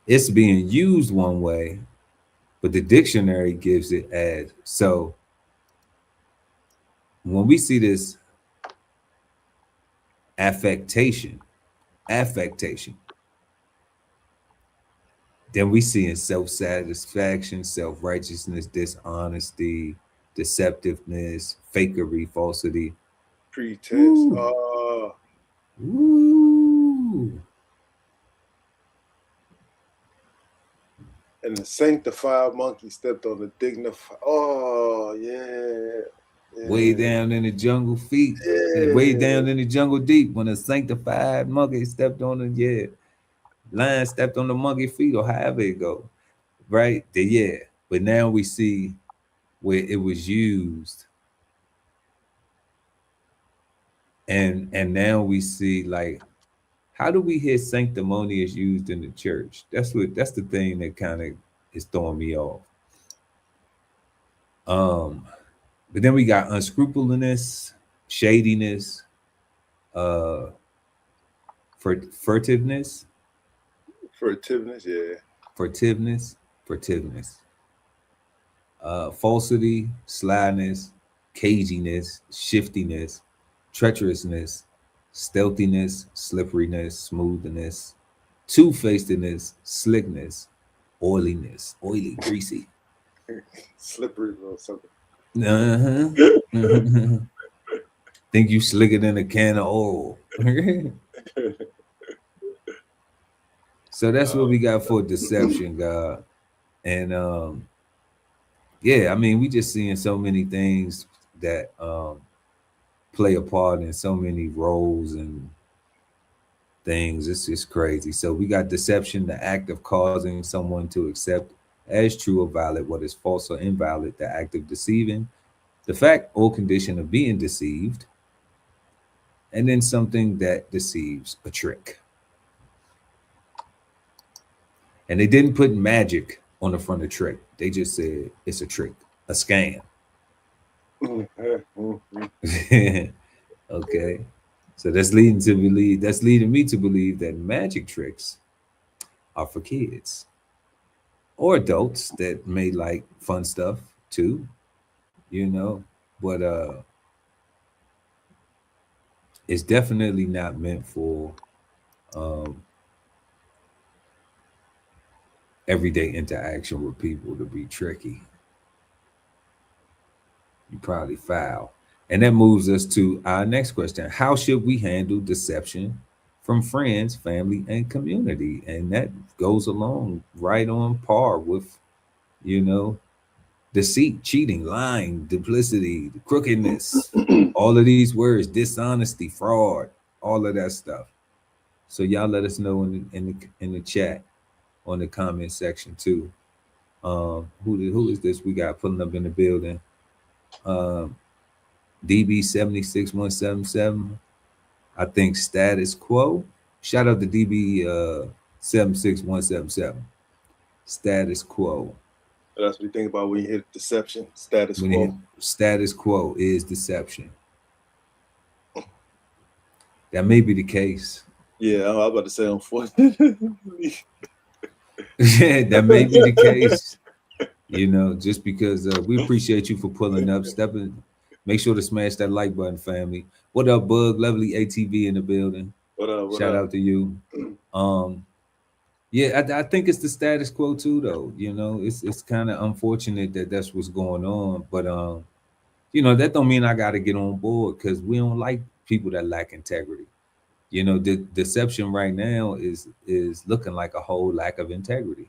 It's being used one way, but the dictionary gives it as so. When we see this affectation, then we see in self-satisfaction, self-righteousness, dishonesty, deceptiveness, fakery, falsity, pretense. Ooh. And the sanctified monkey stepped on the dignified. Oh, yeah. Way down in the jungle feet. Yeah. Way down in the jungle deep when a sanctified monkey stepped on the, lion stepped on the monkey feet or however it go. Right? Yeah. But now we see where it was used. And now we see like, how do we hear sanctimonious used in the church? That's the thing that kind of is throwing me off. But then we got unscrupulousness, shadiness, furtiveness. Falsity, slyness, caginess, shiftiness, treacherousness, stealthiness, slipperiness, smoothness, two-facedness, slickness, oiliness, oily, greasy. Slippery or something. Think you slicker than a can of oil. So that's what we got for deception, God. And I mean, we just seeing so many things that play a part in so many roles and things. It's just crazy. So we got deception, the act of causing someone to accept as true or valid what is false or invalid, the act of deceiving, the fact or condition of being deceived, and then something that deceives, a trick. And they didn't put magic on the front of trick. They just said it's a trick, a scam. Okay. So that's leading me to believe that magic tricks are for kids or adults that may like fun stuff too, you know. But it's definitely not meant for everyday interaction with people to be tricky. You probably foul. And that moves us to our next question. How should we handle deception from friends, family, and community? And that goes along right on par with, you know, deceit, cheating, lying, duplicity, crookedness, all of these words, dishonesty, fraud, all of that stuff. So y'all let us know in the chat, on the comment section too. Who is this we got pulling up in the building? DB76177. I think status quo. Shout out to DB 76177. Status quo. That's what you think about when you hit deception. Status quo. Status quo is deception. That may be the case. Yeah, I was about to say, unfortunately. Yeah, that may be the case. You know, just because we appreciate you for pulling up, stepping. Make sure to smash that like button, family. What up, Bug? Lovely ATV in the building. What up? Shout out to you. Yeah, I think it's the status quo too, though. You know, it's kind of unfortunate that that's what's going on, but you know, that don't mean I got to get on board because we don't like people that lack integrity. You know, the deception right now is looking like a whole lack of integrity.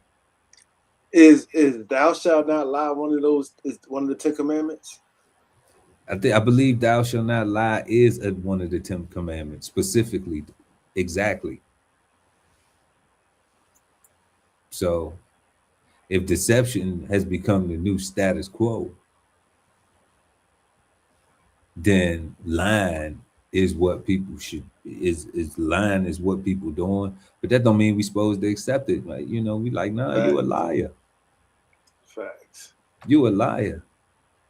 Is thou shalt not lie one of those? Is one of the 10 commandments? I believe thou shalt not lie is one of the 10 commandments specifically, exactly. So, if deception has become the new status quo, then lying is what people should is lying is what people doing. But that don't mean we supposed to accept it. Like, you know, we like, nah, Facts. You a liar. Facts. You a liar.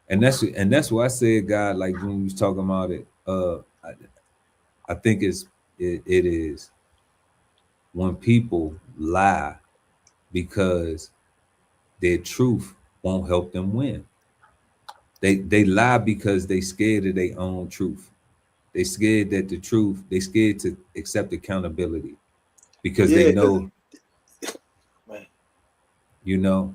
And that's why I said, God, like when we was talking about it, I think it is when people lie because their truth won't help them win. They lie because they scared of their own truth. They scared that the truth, they scared to accept accountability because they know, you know,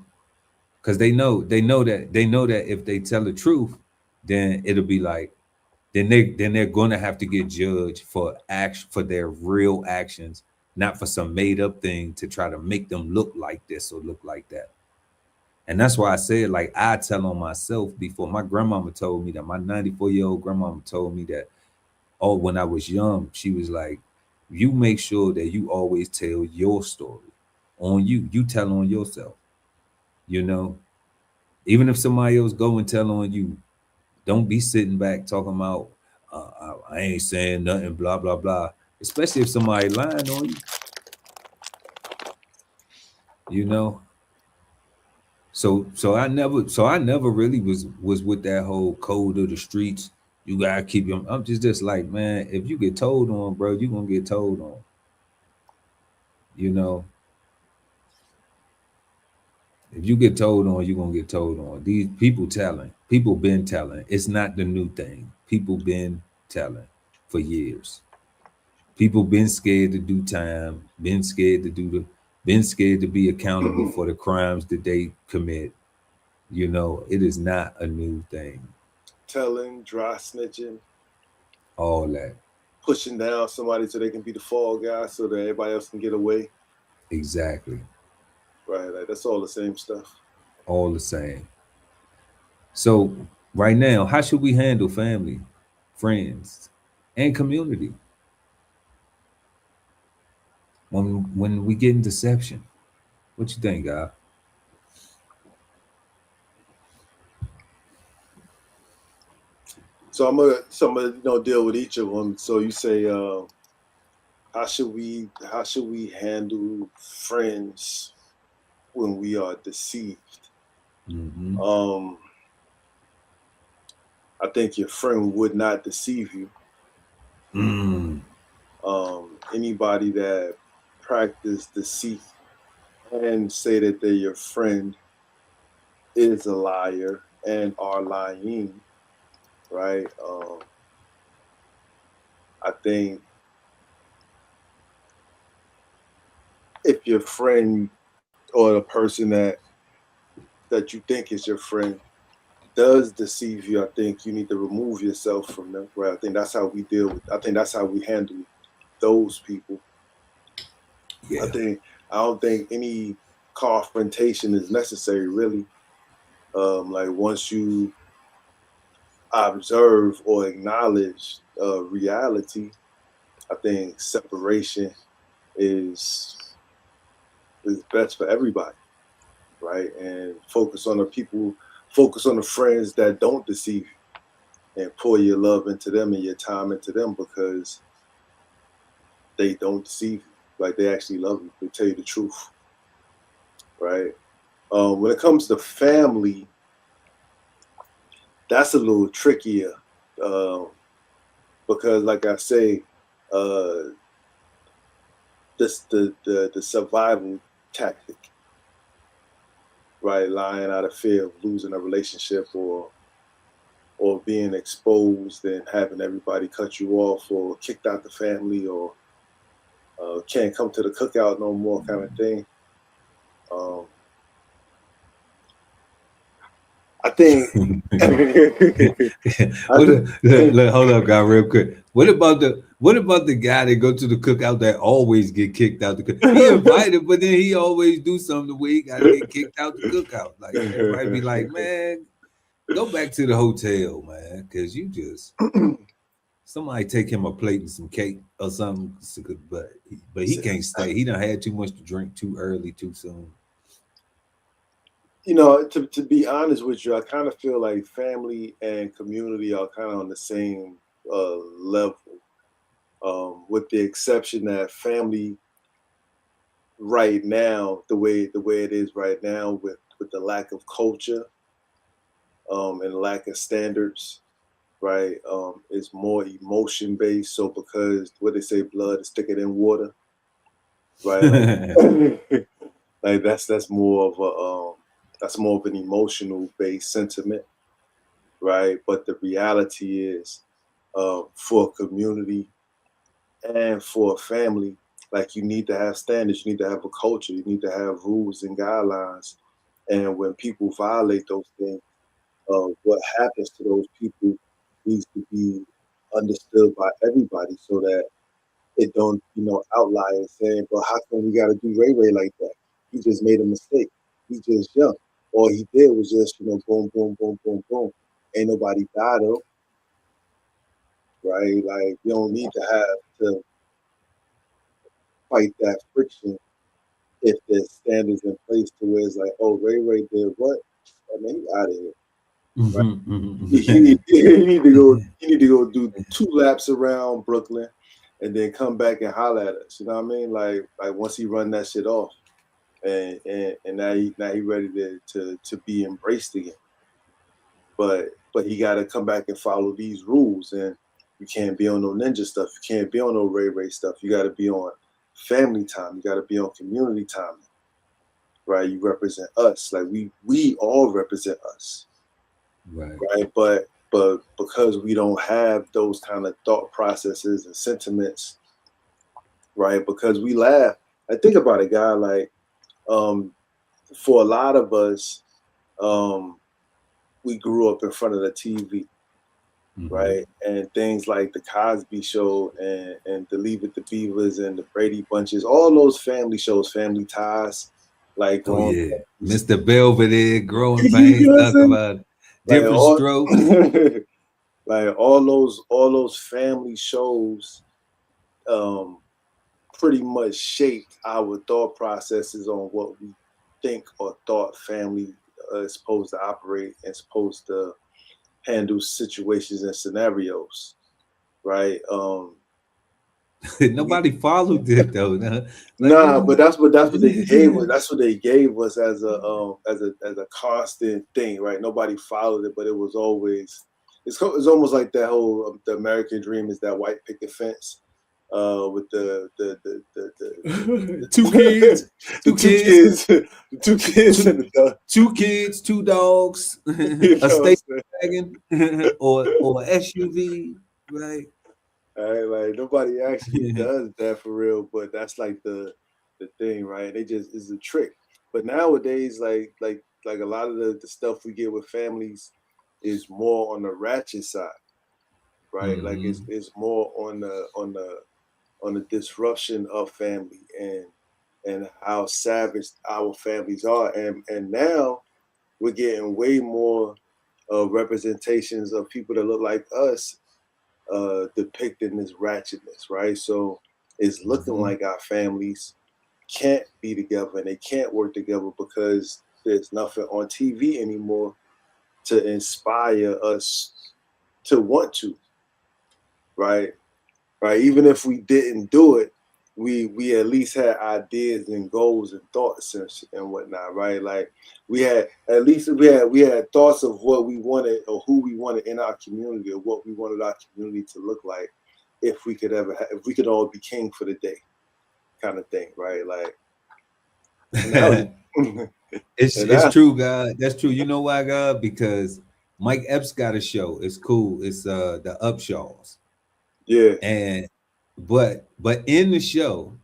because they know that if they tell the truth, then it'll be like, then they're going to have to get judged for their real actions, not for some made up thing to try to make them look like this or look like that. And that's why I said, like, I tell on myself before. My grandmama told me that, my 94-year-old grandmama told me that, oh, when I was young, she was like, you make sure that you always tell your story on you. You tell on yourself, you know, even if somebody else go and tell on you, don't be sitting back talking about, I ain't saying nothing, blah, blah, blah, especially if somebody lying on you, you know. So I never really was with that whole code of the streets. You gotta keep them. I'm just like, man, if you get told on, bro, you gonna get told on. You know, if you get told on, you're gonna get told on. These people been telling. It's not the new thing. People been telling for years. People been scared to do time, been scared to be accountable for the crimes that they commit. You know, it is not a new thing. Telling, dry snitching, all that. Pushing down somebody so they can be the fall guy so that everybody else can get away. Exactly. Right, like that's all the same stuff. All the same. So right now, how should we handle family, friends, and community. When we get in deception, what you think, guy? So I'm gonna deal with each of them. So you say, how should we handle friends when we are deceived? Mm-hmm. I think your friend would not deceive you. Anybody that practice deceit and say that they're your friend is a liar and are lying, right? I think if your friend or the person that you think is your friend does deceive you, I think you need to remove yourself from them, right? I think that's how we that's how we handle those people. Yeah. I don't think any confrontation is necessary, really. Like once you observe or acknowledge reality, I think separation is best for everybody, right? And focus on the friends that don't deceive you, and pour your love into them and your time into them, because they don't deceive you. Like, they actually love you. They tell you the truth, right? When it comes to family, that's a little trickier, because, like I say, the survival tactic, right? Lying out of fear of losing a relationship, or being exposed and having everybody cut you off, or kicked out the family, or can't come to the cookout no more, kind of thing. I think. Hold up, guy, real quick. What about the guy that go to the cookout that always get kicked out the cookout? He invited, but then he always do something where he got to get kicked out the cookout. Like, everybody be like, man, go back to the hotel, man, because you just somebody take him a plate and some cake or something. But he can't stay. He done had too much to drink too early, too soon. You know, to be honest with you, I kind of feel like family and community are kind of on the same level, with the exception that family right now, the way it is right now, with the lack of culture and lack of standards, right, is more emotion based. So because what they say, blood is thicker than water, right? Like that's more of an emotional based sentiment, right? But the reality is, for a community and for a family, like, you need to have standards, you need to have a culture, you need to have rules and guidelines. And when people violate those things, what happens to those people needs to be understood by everybody, so that it don't, outliers saying, "But how come we got to do Ray Ray like that? He just made a mistake. He just jumped. All he did was just, boom, boom, boom, boom, boom. Ain't nobody died though, right? Like, you don't need to have to fight that friction if there's standards in place to where it's like, oh, Ray Ray did what? I mean, he out of here. Right? You need to go do 2 laps around Brooklyn, and then come back and holler at us. You know what I mean? Like once he run that shit off, and now he ready to be embraced again. But he got to come back and follow these rules, and you can't be on no ninja stuff. You can't be on no Ray Ray stuff. You got to be on family time. You got to be on community time, right? You represent us. Like, we all represent us, right? But because we don't have those kind of thought processes and sentiments, right? Because we laugh. I think about a guy like, for a lot of us, we grew up in front of the TV, right? And things like the Cosby Show and the Leave It to Beavers and the Brady Bunches, all those family shows, Family Ties, like, Mr. Belvedere, Growing Pains, talk about different strokes. Like all those family shows pretty much shaped our thought processes on what we think or thought family is supposed to operate and supposed to handle situations and scenarios, right? Nobody followed it though. Like, Nah, but that's what they gave us. That's what they gave us as a constant thing, right? Nobody followed it, but it was always it's almost like that whole the American dream is that white picket fence with the two kids, the two kids and the dog. two kids, two dogs, You a know what station wagon, or an SUV, right? Right, like nobody actually does that for real, but that's like the thing, right? They just is a trick. But nowadays, like a lot of the stuff we get with families is more on the ratchet side, right? Like it's more on the disruption of family and how savage our families are, and now we're getting way more representations of people that look like us depicting this ratchetness, right? So it's looking like our families can't be together and they can't work together because there's nothing on TV anymore to inspire us to want to, right? Right. Even if we didn't do it, we at least had ideas and goals and thoughts and whatnot, right? Like we had we had thoughts of what we wanted or who we wanted in our community or what we wanted our community to look like if we could if we could all be king for the day, kind of thing, right? Like it's true, God. That's true. You know why, God? Because Mike Epps got a show. It's cool. It's the Upshaws. Yeah. And but in the show,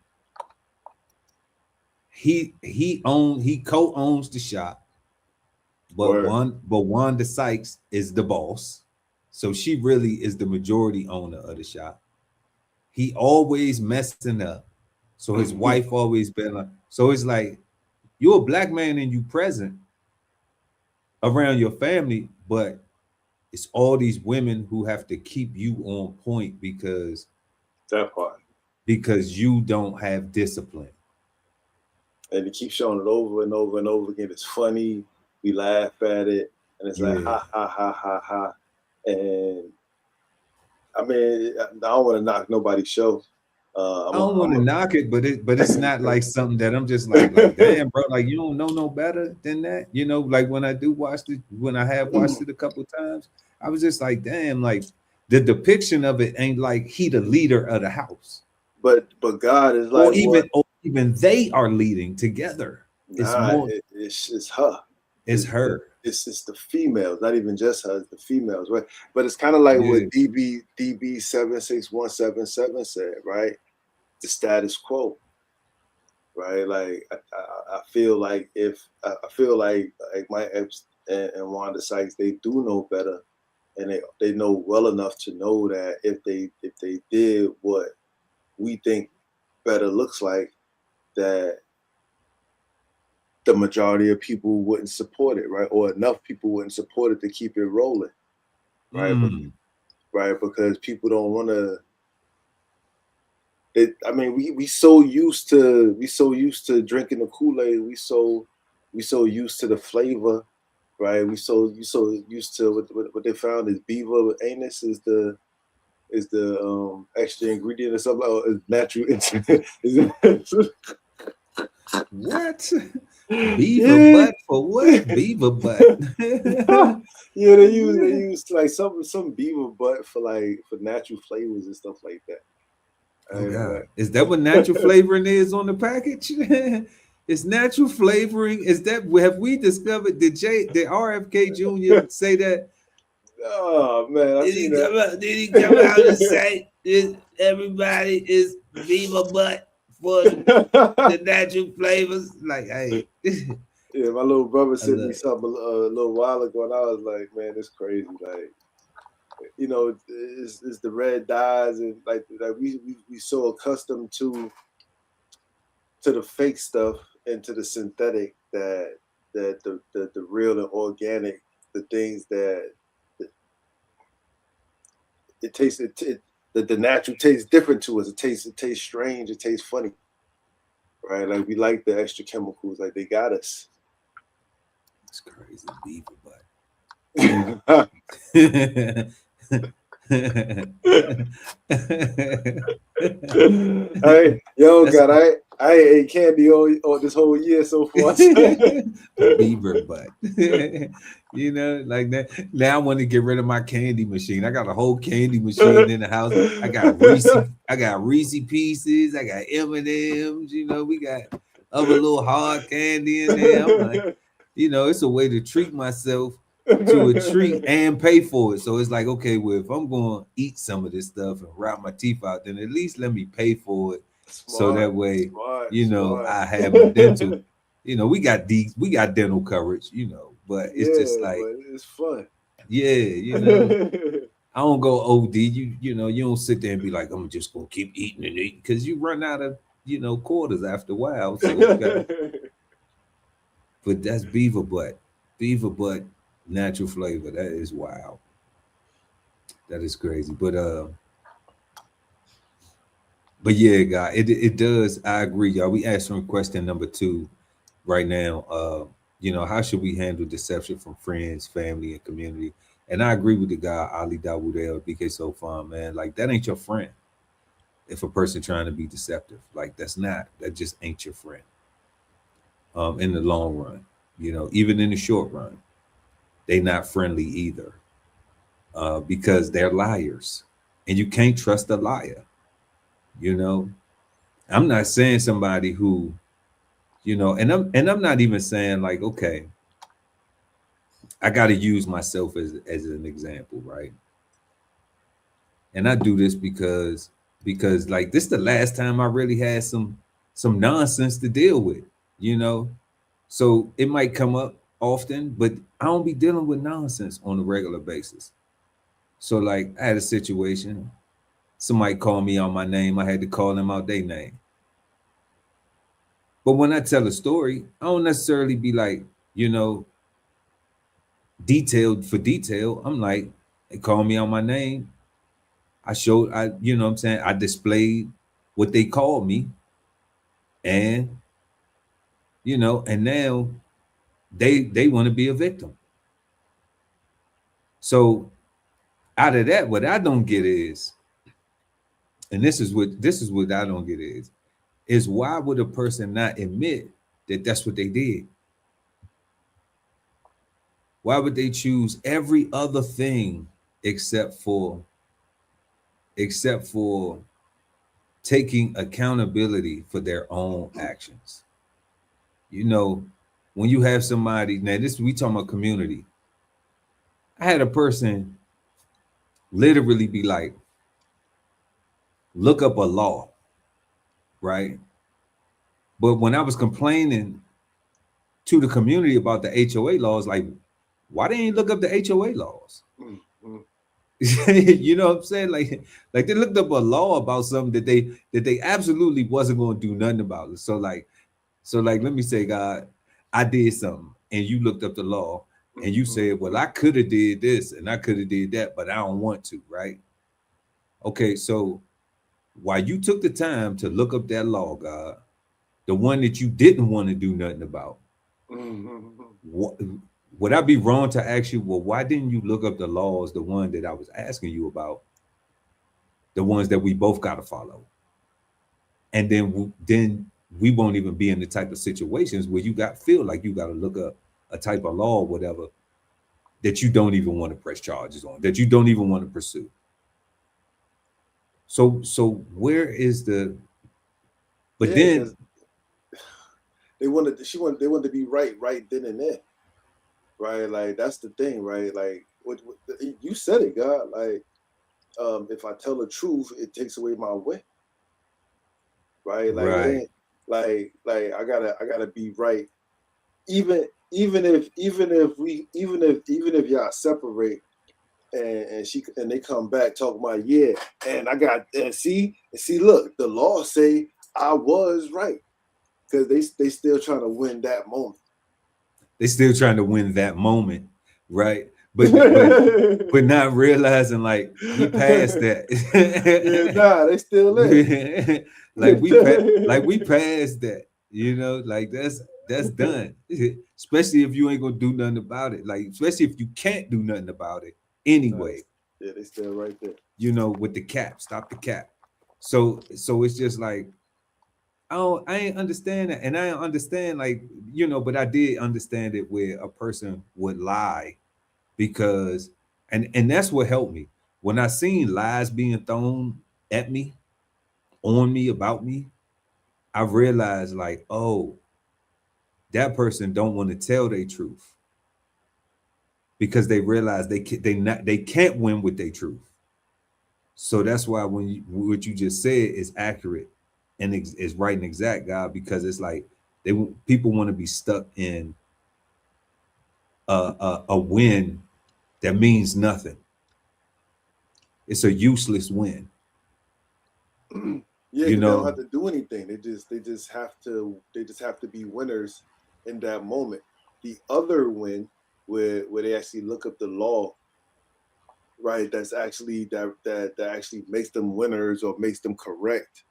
he co-owns the shop, but Wanda Sykes is the boss. So she really is the majority owner of the shop. He always messing up. So his wife always been like, so it's like you're a black man and you present around your family, but it's all these women who have to keep you on point because you don't have discipline. And they keep showing it over and over and over again. It's funny. We laugh at it, and it's like ha ha ha ha ha. And I mean, I don't want to knock nobody's show. I don't want to knock it, but it's not like something that I'm just like damn, bro, like you don't know no better than that. You know, like when I have watched it a couple of times, I was just like, damn, like the depiction of it ain't like he the leader of the house. But God is like, or even they are leading together. It's her. It's her. It's the females, not even just her, it's the females, right? But it's kind of like what DB 76177 said, right? The status quo, right? Like I feel like Mike Epps and Wanda Sykes, they do know better, and they know well enough to know that if they did what we think better looks like, that the majority of people wouldn't support it, right? Or enough people wouldn't support it to keep it rolling, right? Right, because people don't want to. I mean, we so used to drinking the Kool-Aid. We so used to the flavor, right? We so used to what they found is beaver anus is the extra ingredient or something. Or natural. What? Beaver butt for what? Beaver butt. Yeah, they use like some beaver butt for natural flavors and stuff like that. Oh God. Is that what natural flavoring is on the package? It's natural flavoring. Is that have we discovered? Did RFK Jr. say that? Oh man, did he come out and say everybody is beaver butt for the natural flavors? Like, hey. Yeah, my little brother sent me something a little while ago, and I was like, man, it's crazy. Like, you know, it's the red dyes, and like we so accustomed to the fake stuff and to the synthetic that the real and organic, the things that it tastes the natural tastes different to us. It tastes strange. It tastes funny, right? Like we like the extra chemicals. Like they got us. It's crazy, beaver butt. Hey, yo, God, I ate candy all this whole year so far. Beaver butt. You know, like that. Now I want to get rid of my candy machine. I got a whole candy machine in the house. I got Reese Pieces. I got M&Ms. You know, we got other little hard candy in there. I'm like, you know, it's a way to treat myself to a treat and pay for it. So it's like, okay, well, if I'm going to eat some of this stuff and rot my teeth out, then at least let me pay for it. So that way, I have my dental. You know, we got dental coverage, you know, but it's just like, but it's fun. Yeah, you know, I don't go OD. You know, you don't sit there and be like, I'm just gonna keep eating and eating, because you run out of, you know, quarters after a while. So but that's beaver butt. Beaver butt, natural flavor. That is wild. That is crazy. But yeah, guy, it does. I agree, y'all. We answering question number 2 right now. You know, how should we handle deception from friends, family, and community? And I agree with the guy Ali Dawood, BK So Fun, man. Like, that ain't your friend. If a person trying to be deceptive, like, that just ain't your friend. In the long run, you know, even in the short run, they not friendly either, because they're liars, and you can't trust a liar. You know, I'm not saying somebody who, you know, and I'm not even saying like, okay, I got to use myself as an example, right? And I do this because like, this is the last time I really had some nonsense to deal with, you know. So it might come up often, but I don't be dealing with nonsense on a regular basis. So like, I had a situation, somebody called me on my name, I had to call them out their name. But when I tell a story, I don't necessarily be like, you know, detailed for detail. I'm like, they call me on my name. You know what I'm saying? I displayed what they called me. And, you know, and now they want to be a victim. So out of that, what I don't get is, and this is what I don't get is why would a person not admit that that's what they did? Why would they choose every other thing except for taking accountability for their own actions? You know, when you have somebody, now we talking about community. I had a person literally be like, look up a law, right? But when I was complaining to the community about the HOA laws, like, why they ain't look up the HOA laws? Mm-hmm. You know what I'm saying? Like they looked up a law about something that they absolutely wasn't going to do nothing about it. So like, let me say, God, I did something, and you looked up the law, and you said, well, I could have did this and I could have did that, but I don't want to, right? Okay, so while you took the time to look up that law, God, the one that you didn't want to do nothing about, would I be wrong to ask you, well, why didn't you look up the laws, the one that I was asking you about, the ones that we both got to follow? And then we won't even be in the type of situations where you feel like you got to look up a type of law or whatever that you don't even want to press charges on, that you don't even want to pursue. So where is the? But then they wanted to be right then and there, right? Like, that's the thing, right? Like, what you said it, God. Like, if I tell the truth, it takes away my way, right? Like, right. It ain't, like I gotta be right, even if y'all separate, and they come back talking about, yeah, and I got, and see, look, the law say I was right, because they still trying to win that moment. They still trying to win that moment, right? but not realizing like we passed that. Nah, they still live. like we passed that, you know, like that's done. Especially if you ain't gonna do nothing about it. Like, especially if you can't do nothing about it anyway. Yeah, they still right there. You know, with the cap, stop the cap. So it's just like, oh, I ain't understand that. And I don't understand, like, you know, but I did understand it where a person would lie because and that's what helped me. When I seen lies being thrown at me, on me, about me, I realized like, oh, that person don't want to tell their truth because they realize they can't win with their truth. So that's why when what you just said is accurate and is right and exact, God, because it's like people want to be stuck in a win that means nothing. It's a useless win. Yeah, you know, they don't have to do anything. They just have to be winners in that moment. The other win, where they actually look up the law, right? That's actually that actually makes them winners or makes them correct.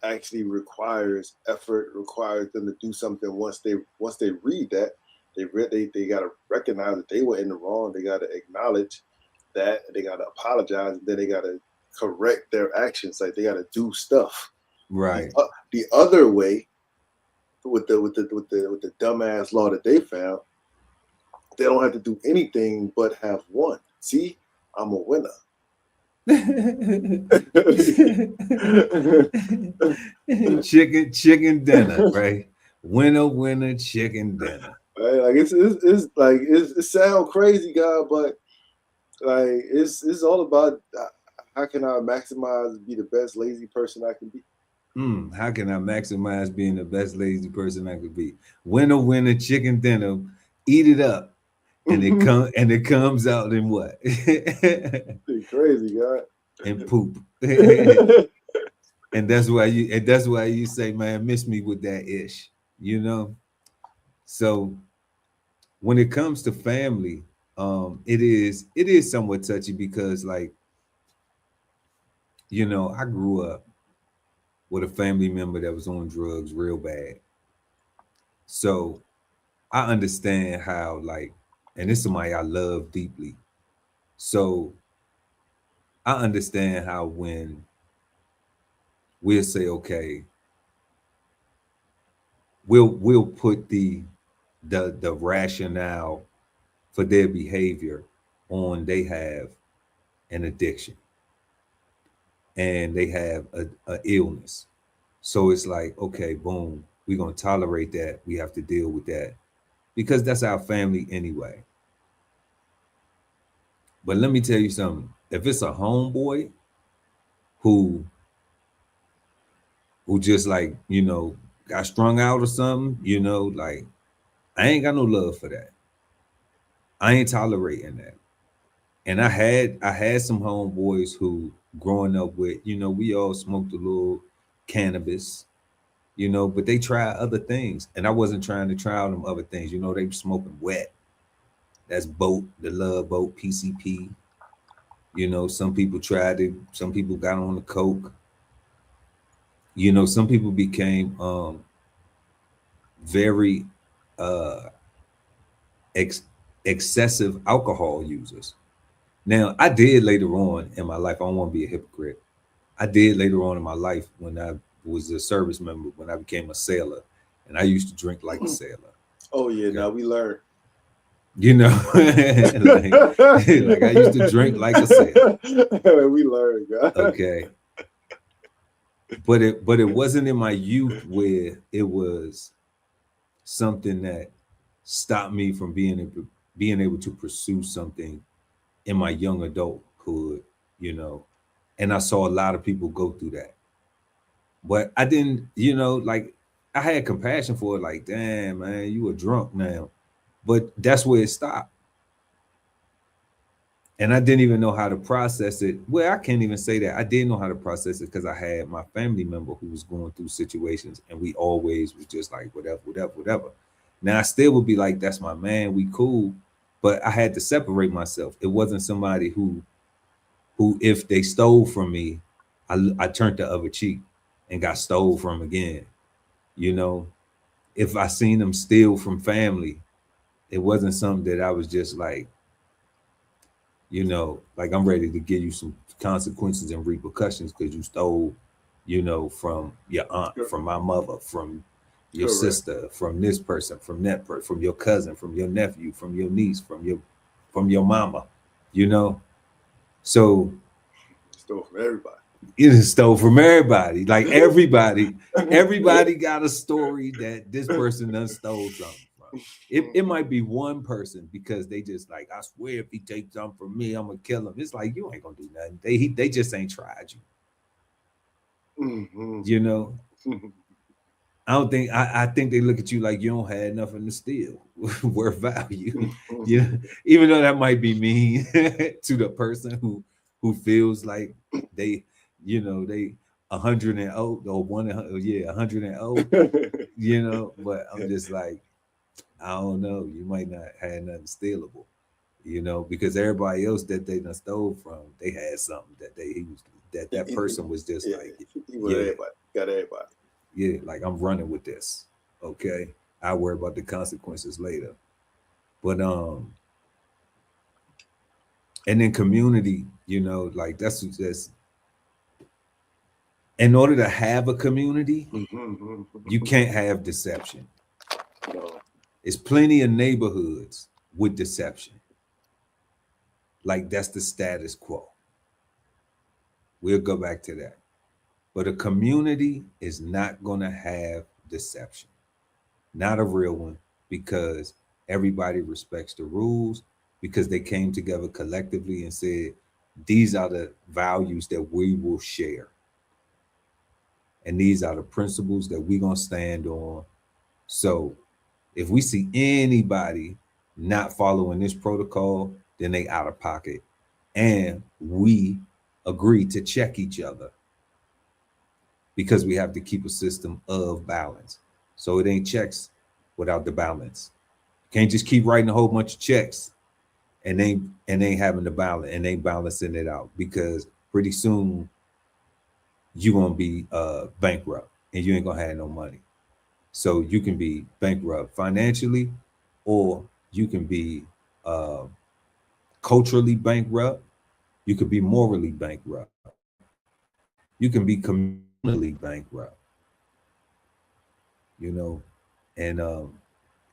Actually requires effort, requires them to do something. Once they read that, they got to recognize that they were in the wrong. They got to acknowledge that. They got to apologize, and then they got to correct their actions. Like, they got to do stuff. Right. The other way, with the dumbass law that they found, they don't have to do anything but have won. See, I'm a winner. chicken dinner, right? Winner, chicken dinner. Right? Like it sounds crazy, God, but like it's all about how can I maximize, be the best lazy person I can be. How can I maximize being the best lazy person I could be? Winner, chicken dinner, eat it up. And it comes out in what? It's crazy, God. And poop. and that's why you say, man, miss me with that ish, you know? So when it comes to family, it is somewhat touchy because, like, you know, I grew up with a family member that was on drugs real bad. So I understand how, like, and this is somebody I love deeply. So I understand how when we'll say, okay, we'll put the rationale for their behavior on they have an addiction and they have a illness. So it's like, okay, boom, we're gonna tolerate that. We have to deal with that because that's our family anyway. But let me tell you something. If it's a homeboy who just, like, you know, got strung out or something, you know, like, I ain't got no love for that. I ain't tolerating that. And I had some homeboys who, growing up with, you know, we all smoked a little cannabis, you know, but they tried other things. And I wasn't trying to try them other things. You know, they were smoking wet. That's the love boat, PCP. You know, some people tried it. Some people got on the coke. You know, some people became very excessive alcohol users. Now, I did later on in my life, I don't want to be a hypocrite. I did later on in my life when I was a service member, when I became a sailor, and I used to drink like a sailor. Oh, yeah, okay. Now we learned. You know, like I used to drink like a sailor. We learned, God. Okay. But it wasn't in my youth where it was something that stopped me from being able to pursue something in my young adulthood, you know. And I saw a lot of people go through that. But I didn't, you know, like, I had compassion for it, like, damn, man, you a drunk now. But that's where it stopped. And I didn't even know how to process it. Well, I can't even say that. I didn't know how to process it because I had my family member who was going through situations, and we always was just like, whatever. Now, I still would be like, that's my man, we cool. but I had to separate myself. It wasn't somebody who if they stole from me, I turned the other cheek and got stole from again. You know, if I seen them steal from family, it wasn't something that I was just like, you know, like I'm ready to give you some consequences and repercussions because you stole, you know, from your aunt, from my mother, from your sister, from this person, from that person, from your cousin, from your nephew, from your niece, from your mama, you know. So stole from everybody. It is stole from everybody. Like everybody got a story that this person done stole something from. It might be one person because they just like, I swear if he takes something from me, I'm gonna kill him. It's like you ain't gonna do nothing. They just ain't tried you. You know. I think they look at you like you don't have nothing to steal worth value. Yeah, even though that might be mean to the person who feels like they, you know, they 100 and old or 100 and old, you know. But I'm just like, I don't know. You might not have nothing stealable, you know, because everybody else that they done stole from, they had something that that person was just like, everybody got everybody. Yeah, like I'm running with this. Okay. I worry about the consequences later. But and then community, you know, like that's just in order to have a community, you can't have deception. No. It's plenty of neighborhoods with deception. Like that's the status quo. We'll go back to that. But a community is not gonna have deception. Not a real one, because everybody respects the rules, because they came together collectively and said, these are the values that we will share. And these are the principles that we're going to stand on. So if we see anybody not following this protocol, then they out of pocket. And we agree to check each other because we have to keep a system of balance. So it ain't checks without the balance. You can't just keep writing a whole bunch of checks and ain't having the balance and ain't balancing it out, because pretty soon you're gonna be bankrupt and you ain't gonna have no money. So you can be bankrupt financially, or you can be culturally bankrupt. You could be morally bankrupt. You can be communally bankrupt. You know, and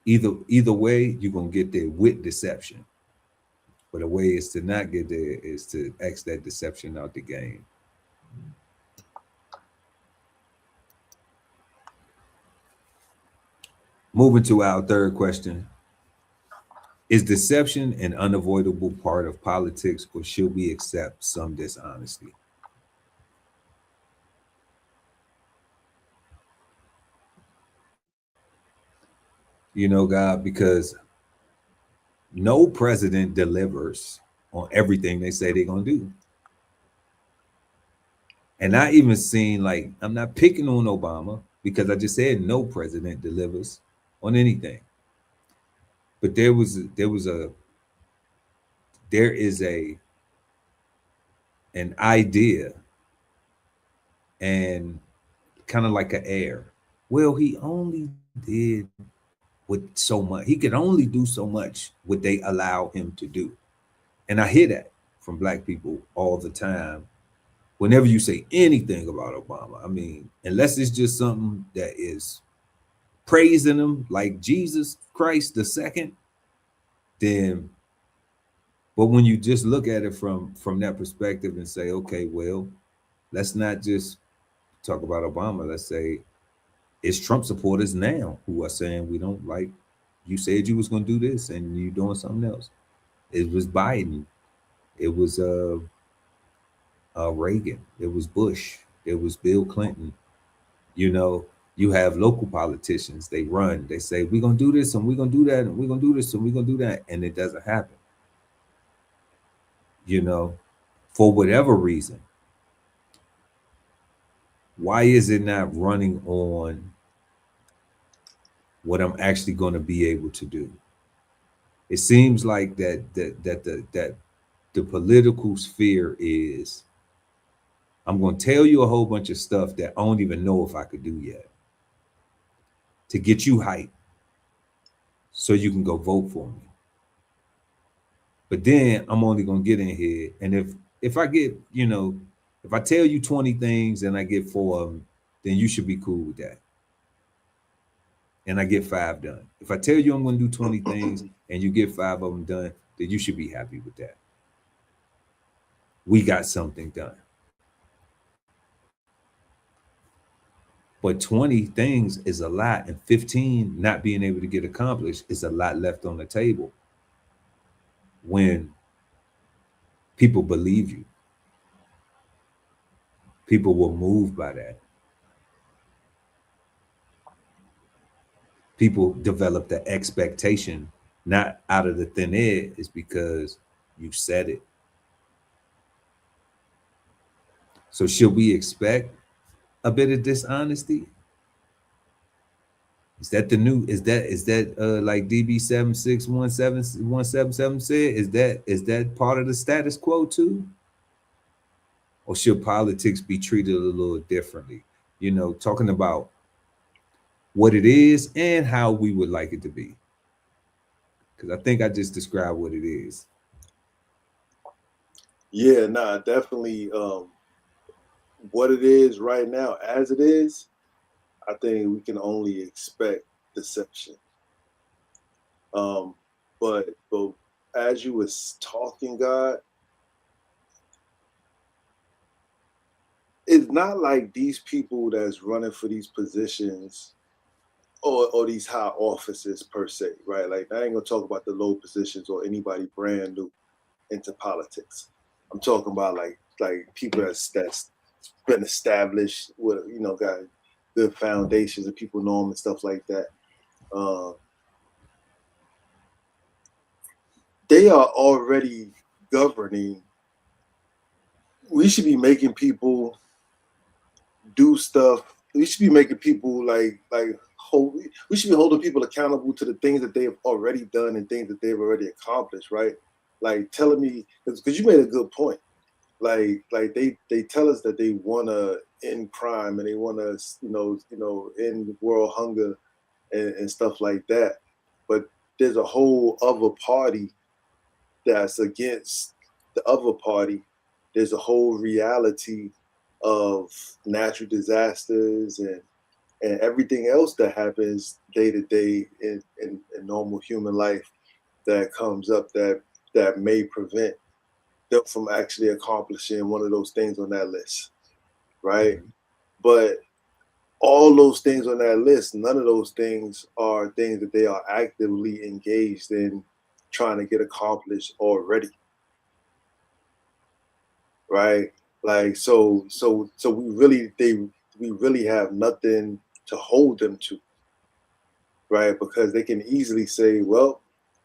either way, you're gonna get there with deception. But the way is to not get there is to X that deception out the game. Moving to our third question. Is deception an unavoidable part of politics, or should we accept some dishonesty? You know, God, because no president delivers on everything they say they're going to do. And I even seen, like, I'm not picking on Obama because I just said no president delivers on anything. But there is an idea and kind of like an air. Well, he only did with so much. He could only do so much what they allow him to do. And I hear that from Black people all the time. Whenever you say anything about Obama, I mean, unless it's just something that is praising him like Jesus Christ the second, then, but when you just look at it from that perspective and say, okay, well, let's not just talk about Obama. Let's say it's Trump supporters now who are saying we don't like, you said you was going to do this and you doing something else. It was Biden. It was Reagan. It was Bush. It was Bill Clinton. You know, you have local politicians. They run. They say, we're going to do this and we're going to do that and we're going to do this and we're going to do that. And it doesn't happen. You know, for whatever reason. Why is it not running on what I'm actually going to be able to do? It seems like that the political sphere is, I'm going to tell you a whole bunch of stuff that I don't even know if I could do yet to get you hyped so you can go vote for me. But then I'm only going to get in here, and if I get, you know, if I tell you 20 things and I get 4 of them, then you should be cool with that. And I get 5 done. If I tell you I'm going to do 20 things and you get 5 of them done, then you should be happy with that. We got something done. But 20 things is a lot, and 15 not being able to get accomplished is a lot left on the table when people believe you. People will move by that. People develop the expectation, not out of the thin air, it's because you said it. So should we expect a bit of dishonesty? Is that the new, is that like DB76177 said, is that part of the status quo too? Or should politics be treated a little differently? You know, talking about what it is and how we would like it to be. Because I think I just described what it is. Yeah, nah, definitely. What it is right now, as it is, I think we can only expect deception. But as you was talking, God, it's not like these people that's running for these positions or these high offices per se, right? Like, I ain't gonna talk about the low positions or anybody brand new into politics. I'm talking about like people that's been established with, you know, got good foundations and people know them and stuff like that. They are already governing. We should be making people do stuff. We should be making people we should be holding people accountable to the things that they have already done and things that they've already accomplished, right? Like telling me, because you made a good point. Like they tell us that they want to end crime and they want to, you know, end world hunger and stuff like that. But there's a whole other party that's against the other party. There's a whole reality of natural disasters and everything else that happens day to day in normal human life that comes up that may prevent them from actually accomplishing one of those things on that list, right? Mm-hmm. But all those things on that list, none of those things are things that they are actively engaged in trying to get accomplished already, right? Like so we really have nothing to hold them to, right? Because they can easily say, well,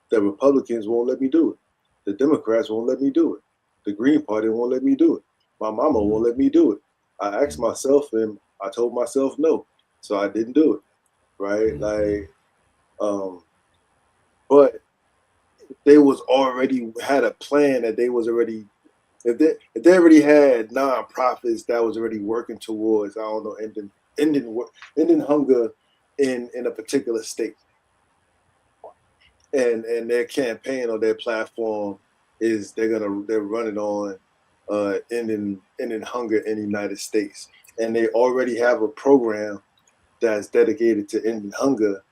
the Republicans won't let me do it, the Democrats won't let me do it, the Green Party won't let me do it, my mama won't let me do it. I asked myself and I told myself no, so I didn't do it, right? Like, but they was already had a plan that they was already, if they already had nonprofits that was already working towards, I don't know, ending hunger in a particular state, and their campaign or their platform is they're running on ending hunger in the United States, and they already have a program that's dedicated to ending hunger.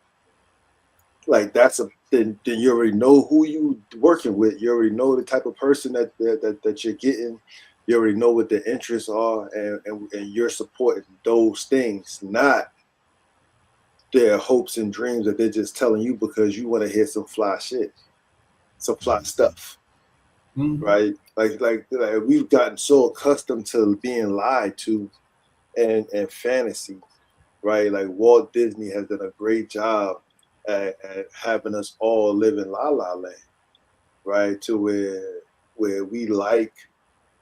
Like then you already know who you working with. You already know the type of person that you're getting. You already know what their interests are, and you're supporting those things, not their hopes and dreams that they're just telling you because you want to hear some fly shit, some fly stuff, right? Like we've gotten so accustomed to being lied to, and fantasy, right? Like Walt Disney has done a great job at having us all live in La La Land, right? To where we like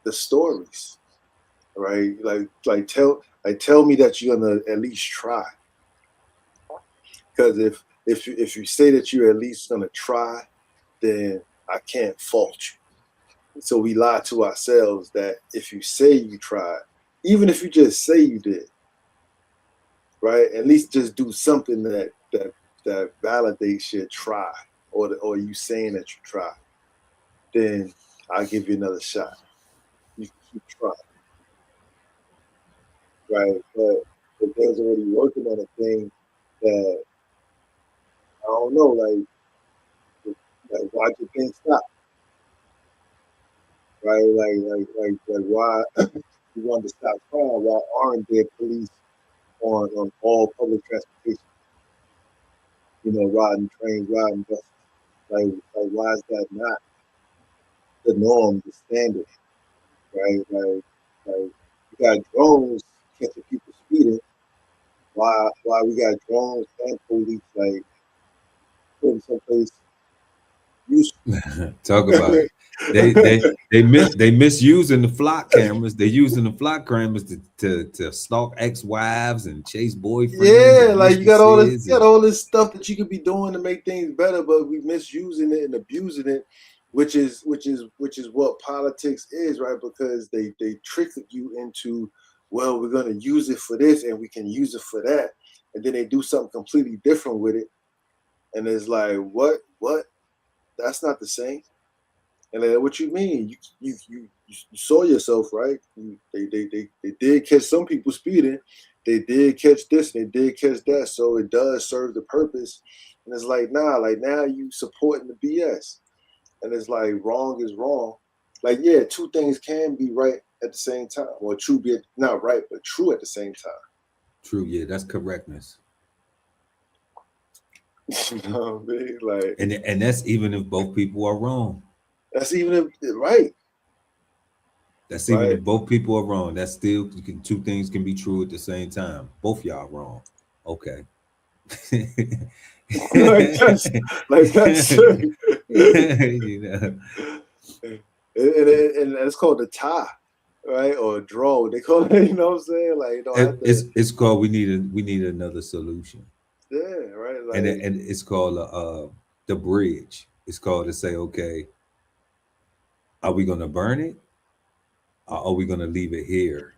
the stories, right? Like tell me that you're gonna at least try, because if you say that you're at least gonna try, then I can't fault you. So we lie to ourselves that if you say you tried, even if you just say you did, right? At least just do something that validates your try, or you saying that you tried. Then I'll give you another shot. You keep trying, right? But if there's already working on a thing that I don't know, like why do things stop? Right? Like why you want to stop crime? Why aren't there police on all public transportation? Riding trains, riding buses. Like why is that not the norm, the standard? Right? Like you got drones catching people speeding. Why we got drones and police like putting someplace useful? Talk about it. They misusing the flock cameras. They're using the flock cameras to stalk ex-wives and chase boyfriends. Yeah, like you got all this stuff that you could be doing to make things better, but we misusing it and abusing it, which is what politics is, right? Because they trick you into, well, we're gonna use it for this and we can use it for that, and then they do something completely different with it, and it's like, what? That's not the same. And then what you mean? You saw yourself, right? They did catch some people speeding. They did catch this. They did catch that. So it does serve the purpose. And it's like, nah, like now you supporting the BS. And it's like wrong is wrong. Like, yeah, two things can be right at the same time. Or true be not right, but true at the same time. True, yeah, that's correctness. You know what I mean? Like, and that's even if both people are wrong. That's even if right. That's even if both people are wrong. That's still two things can be true at the same time. Both y'all wrong. Okay. like that's you know. And it's called a tie, right? Or a draw. They call it, you know what I'm saying? Like it's called we need another solution. Yeah, right. Like, and it's called the bridge. It's called to say, okay, are we gonna burn it? Or are we gonna leave it here?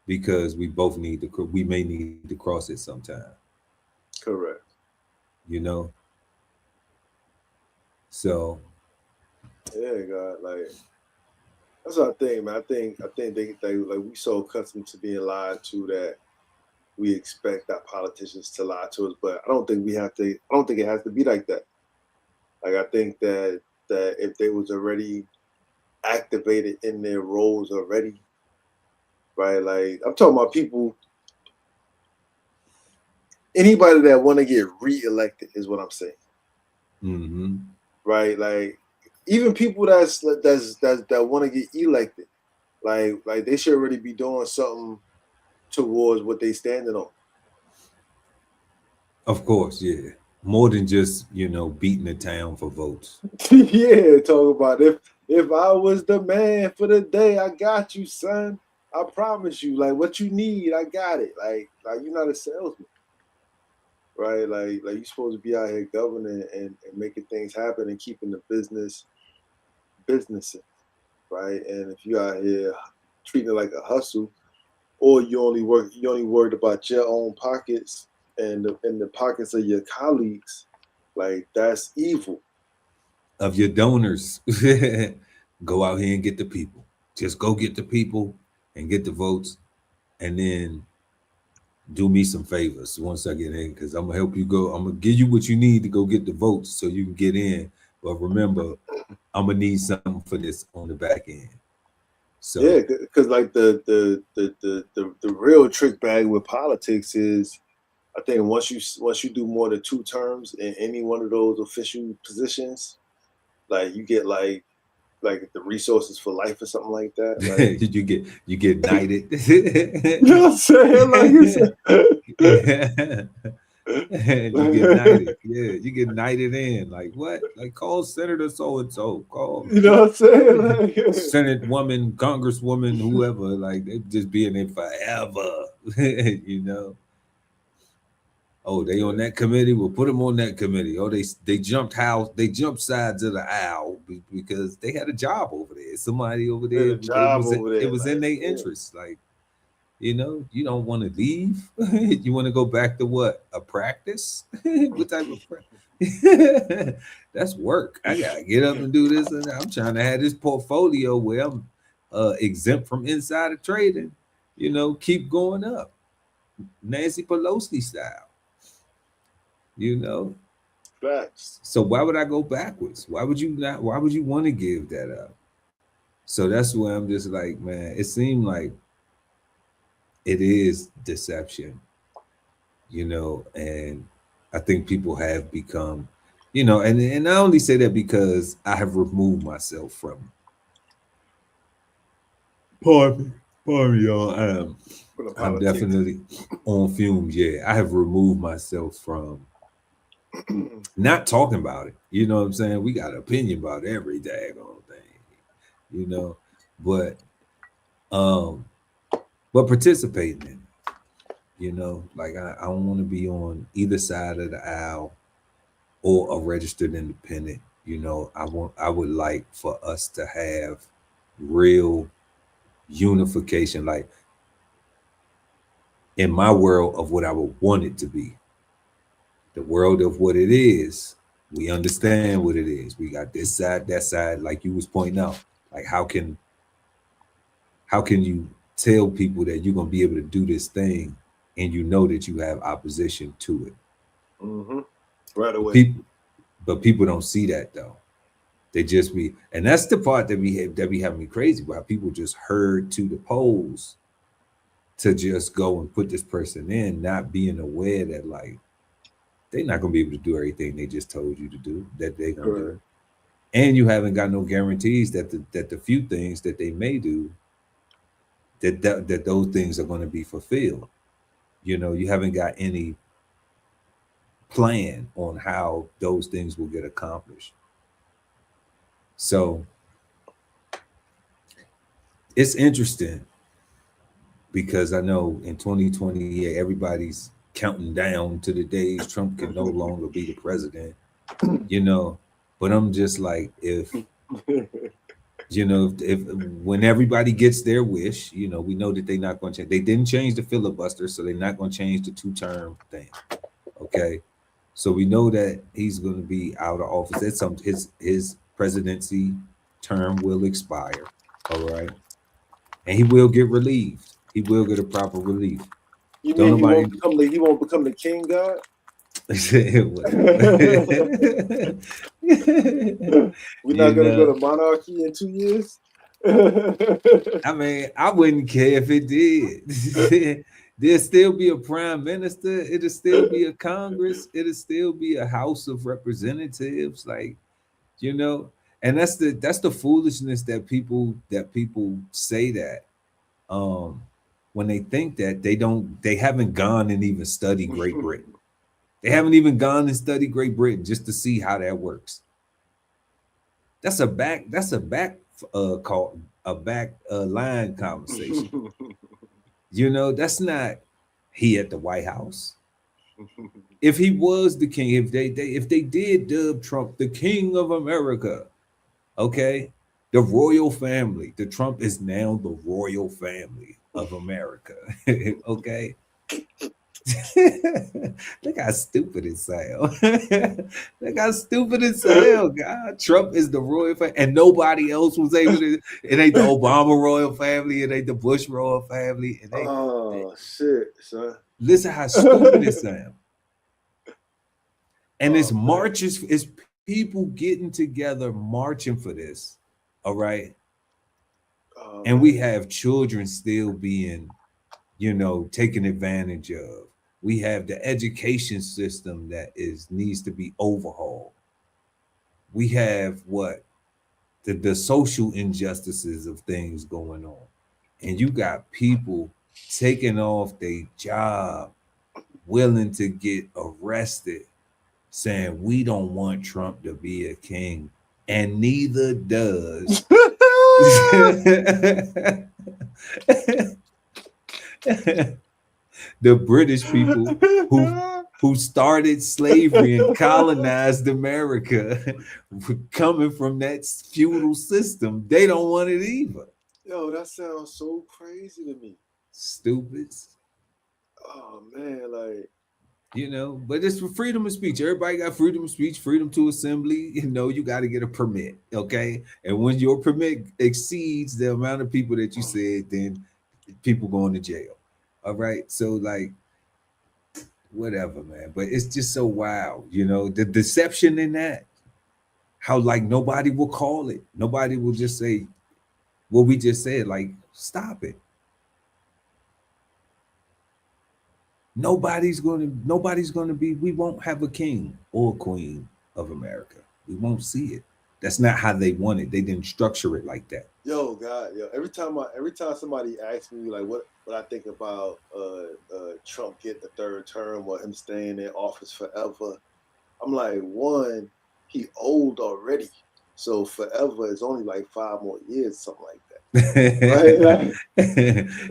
Because we may need to cross it sometime. Correct. You know. So. Yeah, God, like that's what I think, man. I think they like we so accustomed to being lied to that we expect our politicians to lie to us, but I don't think we have to. I don't think it has to be like that. Like I think that if they was already activated in their roles already, right? Like I'm talking about people, anybody that want to get reelected is what I'm saying. Mm-hmm. Right? Like even people that want to get elected, like they should already be doing something towards what they standing on. Of course, yeah. More than just, beating the town for votes. Yeah, talk about if I was the man for the day, I got you, son. I promise you, like what you need, I got it. Like you're not a salesman. Right? Like you're supposed to be out here governing and making things happen and keeping the businesses, right? And if you out here treating it like a hustle, or you only worried about your own pockets and the pockets of your colleagues, like that's evil. Of your donors, go out here and get the people. Just go get the people and get the votes, and then do me some favors once I get in, because I'm gonna help you go. I'm gonna give you what you need to go get the votes so you can get in. But remember, I'm gonna need something for this on the back end. So yeah, because like the real trick bag with politics is, I think once you do more than 2 terms in any one of those official positions, like you get like the resources for life or something like that. Like, you get knighted. You know what I'm saying? Like you said. You get knighted. Yeah, you get knighted in. Like what? Like call Senator so and so. Call. You know what I'm saying? Like, Senate woman, Congresswoman, whoever. Like they just be in it forever. Oh, they on that committee. We'll put them on that committee. Oh, they jumped sides of the aisle because they had a job over there. Somebody over there. It was in their interest. Like, you know, you don't want to leave. You want to go back to what? A practice? What type of practice? That's work. I gotta get up and do this, and I'm trying to have this portfolio where I'm exempt from insider trading. You know, keep going up, Nancy Pelosi style. You know, facts. So why would I go backwards? Why would you not? Why would you want to give that up? So that's where I'm just like, man, it seemed like it is deception, you know, and I think people have become, you know, and I only say that because I have removed myself from. Pardon me, y'all. I'm definitely on fumes. Yeah, I have removed myself from not talking about it. You know what I'm saying? We got an opinion about every daggone thing, you know, but participating in it, you know, like I don't want to be on either side of the aisle or a registered independent. You know, I would like for us to have real unification, like in my world of what I would want it to be. The world of what it is, we understand what it is. We got this side, that side, like you was pointing out. Like how can you tell people that you're gonna be able to do this thing and you know that you have opposition to it? Mm-hmm. Right away. But people don't see that though. They just be, and that's the part that be having me crazy about. People just herd to the polls to just go and put this person in, not being aware that like they're not gonna be able to do everything they just told you to do that they're gonna do. And you haven't got no guarantees that the few things that they may do that those things are going to be fulfilled. You know, you haven't got any plan on how those things will get accomplished. So it's interesting because I know in 2028 everybody's counting down to the days Trump can no longer be the president, you know, but I'm just like, if you know, if when everybody gets their wish, you know, we know that they're not going to change. They didn't change the filibuster, so they're not going to change the 2-term thing. Okay, so we know that he's going to be out of office. That's his presidency term will expire. All right, and he will get relieved. He will get a proper relief. You mean he won't become the king god? We're not gonna go to monarchy in 2 years. I mean, I wouldn't care if it did. There'll still be a prime minister. It'll still be a Congress. It'll still be a House of Representatives. Like, you know, and that's the foolishness that people say that. When they think that they haven't gone and even studied Great Britain. They haven't even gone and studied Great Britain just to see how that works. That's a back line conversation. You know, that's not he at the White House. If he was the king, if they did dub Trump the King of America, okay, the royal family, the Trump is now the royal family of America. Okay. Look how stupid it sounds. Look how stupid it sounds. God, Trump is the royal family, and nobody else was able to. It ain't the Obama royal family. It ain't the Bush royal family. Shit, son. Listen how stupid it sounds. And it's marches. It's people getting together, marching for this. All right. And we have children still being, you know, taken advantage of. We have the education system that needs to be overhauled. We have the social injustices of things going on. And you got people taking off their job, willing to get arrested, saying we don't want Trump to be a king, and neither does the British people who started slavery and colonized America coming from that feudal system. They don't want it either. Yo, that sounds so crazy to me. Stupids. Oh man, like, you know, but it's for freedom of speech. Everybody got freedom of speech, freedom to assembly. You know, you got to get a permit, okay? And when your permit exceeds the amount of people that you said, then people going to jail. All right, so like, whatever, man. But it's just so wild, you know, the deception in that. How like nobody will call it. Nobody will just say what we just said. Like, stop it. Nobody's going to be, we won't have a king or queen of America. We won't see it. That's not how they want it. They didn't structure it like that. Yo, God, yo, every time somebody asks me like what I think about Trump getting the third term or him staying in office forever, I'm like, one, he old already. So forever is only like 5 more years, something like that. Right?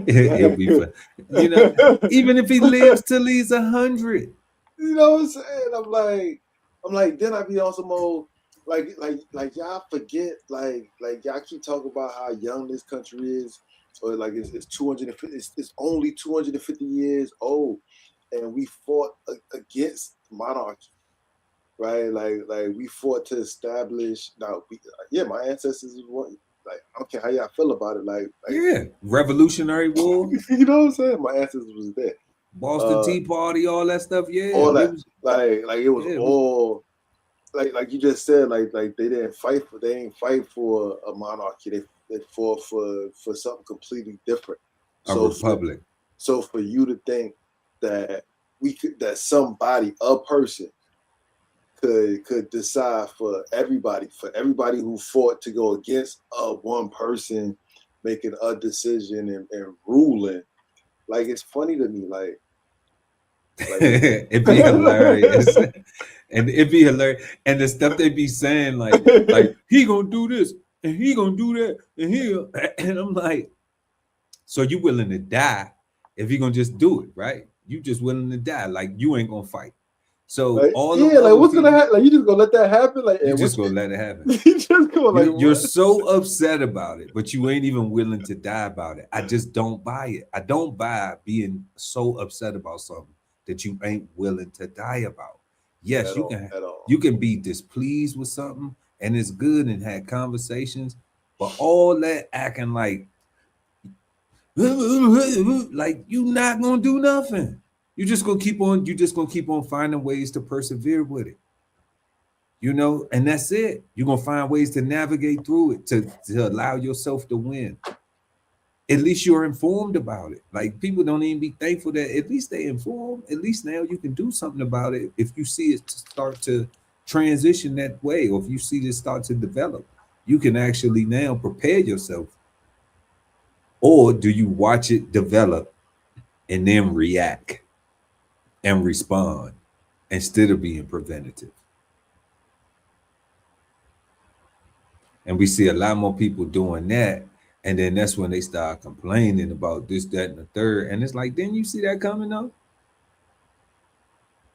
It'd be fun. You know, even if he lives till he's 100. You know what I'm saying? I'm like, then I be on some old like y'all forget, like y'all keep talking about how young this country is, or like it's 250, it's only 250 years old, and we fought against monarchy. Right, like we fought to establish. Now, my ancestors was like, I don't care how y'all feel about it. Like yeah, Revolutionary War. You know what I'm saying? My ancestors was there. Boston Tea Party, all that stuff. Yeah, all that. It was all like you just said. Like they didn't fight for a monarchy. They fought for something completely different. A republic. So for you to think that a person could decide for everybody who fought to go against one person making a decision and ruling, like, it's funny to me, like it'd be hilarious. And it'd be hilarious. And the stuff they be saying, like he gonna do this and he gonna do that and I'm like, so you willing to die if he gonna just do it, right? You just willing to die, like you ain't gonna fight. So what's gonna happen? Like, you just gonna let that happen? Like, you just gonna let it happen. You just gonna you're so upset about it, but you ain't even willing to die about it. I just don't buy it. I don't buy being so upset about something that you ain't willing to die about. Yes, you can be displeased with something, and it's good and had conversations, but all that acting like you not gonna do nothing. You're just gonna keep on finding ways to persevere with it. You know, and that's it. You're gonna find ways to navigate through it to allow yourself to win. At least you're informed about it. Like, people don't even be thankful that at least they informed. At least now you can do something about it if you see it start to transition that way, or if you see this start to develop. You can actually now prepare yourself. Or do you watch it develop and then react and respond instead of being preventative? And we see a lot more people doing that. And then that's when they start complaining about this, that, and the third. And it's like, didn't you see that coming up?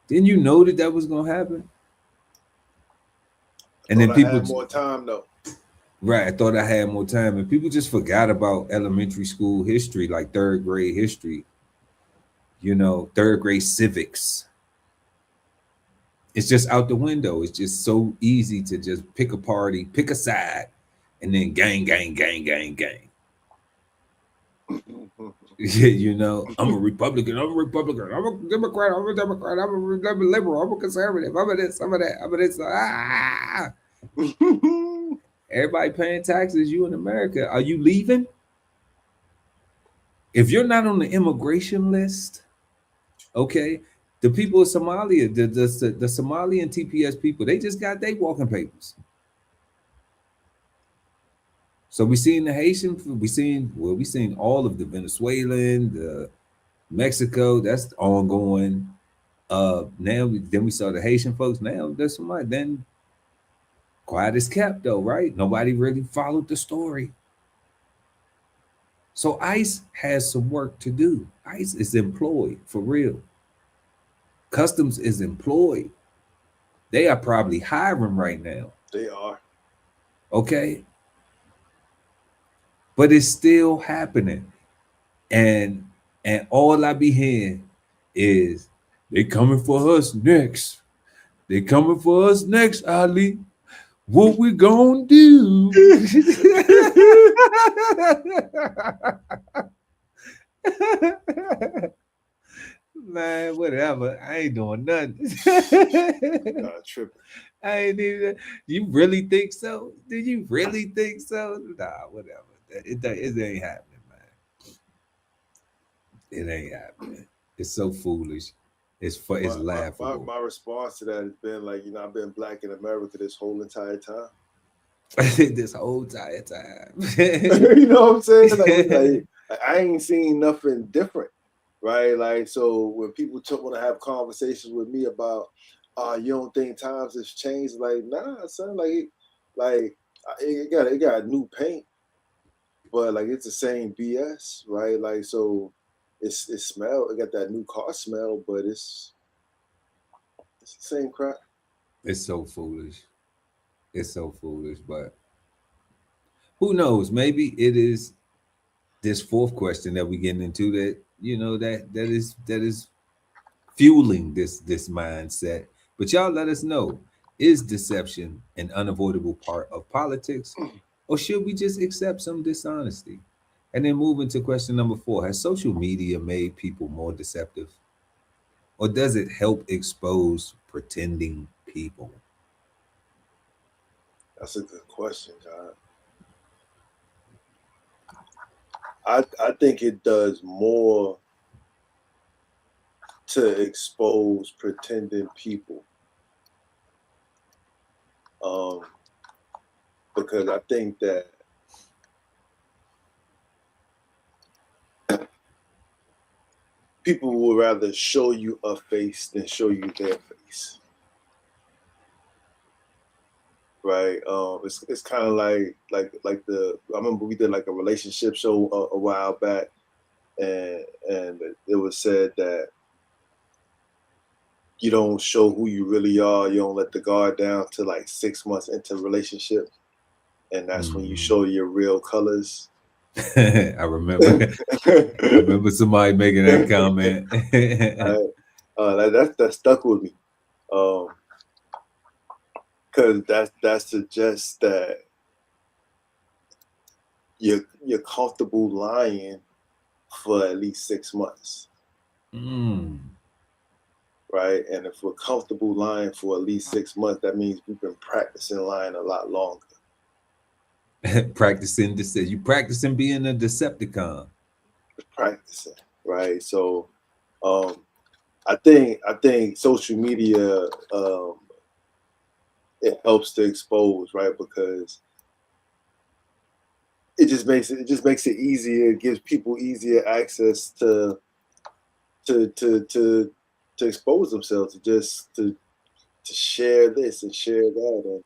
Didn't you know that was going to happen? And then people had more time though. Right. I thought I had more time. And people just forgot about elementary school history, like third grade history, you know, third grade civics. It's just out the window. It's just so easy to just pick a party, pick a side, and then gang. You know, I'm a Republican, I'm a Democrat, I'm a Democrat, I'm a liberal, I'm a conservative, I'm a this, I'm a that, I'm a this. Ah! Everybody paying taxes, you in America. Are you leaving? If you're not on the immigration list, okay, the people of Somalia, the Somali and TPS people, they just got their walking papers. So we seen the Haitian, we seen all of the Venezuelan, the Mexico, that's ongoing. Then we saw the Haitian folks. Now there's somebody. Then quiet is kept though, right? Nobody really followed the story. So ICE has some work to do. ICE is employed for real. Customs is employed. They are probably hiring right now. They are. Okay. But it's still happening. And all I be hearing is they coming for us next. They coming for us next, Ali. What we gonna do? Man, whatever. I ain't doing nothing. Tripping. I ain't even. You really think so? Do you really think so? Nah, whatever. It ain't happening, man. It ain't happening. It's so foolish. It's laughable. My response to that has been like, I've been black in America this whole entire time. This whole entire time. You know what I'm saying? Like I ain't seen nothing different, right? Like, so when people want to have conversations with me about, you don't think times has changed? Like, nah, son. Like it got new paint, but like it's the same BS, right? Like, so it got that new car smell, but it's the same crap. It's so foolish. It's so foolish, but who knows? Maybe it is this fourth question that we're getting into that that is fueling this mindset. But y'all let us know: is deception an unavoidable part of politics, or should we just accept some dishonesty? And then move into question number 4: has social media made people more deceptive, or does it help expose pretending people? That's a good question, God. I think it does more to expose pretending people. Because I think that people will rather show you a face than show you their face. Right. It's kind of like I remember we did like a relationship show a while back, and it was said that you don't show who you really are. You don't let the guard down till like 6 months into the relationship, and that's when you show your real colors. I remember somebody making that comment. That stuck with me. Because that suggests that you're comfortable lying for at least 6 months. Right? And if we're comfortable lying for at least 6 months, that means we've been practicing lying a lot longer. Practicing you practicing being a Decepticon. Practicing, right? So I think social media it helps to expose, right? Because it just makes it easier, it gives people easier access to expose themselves, to share this and share that and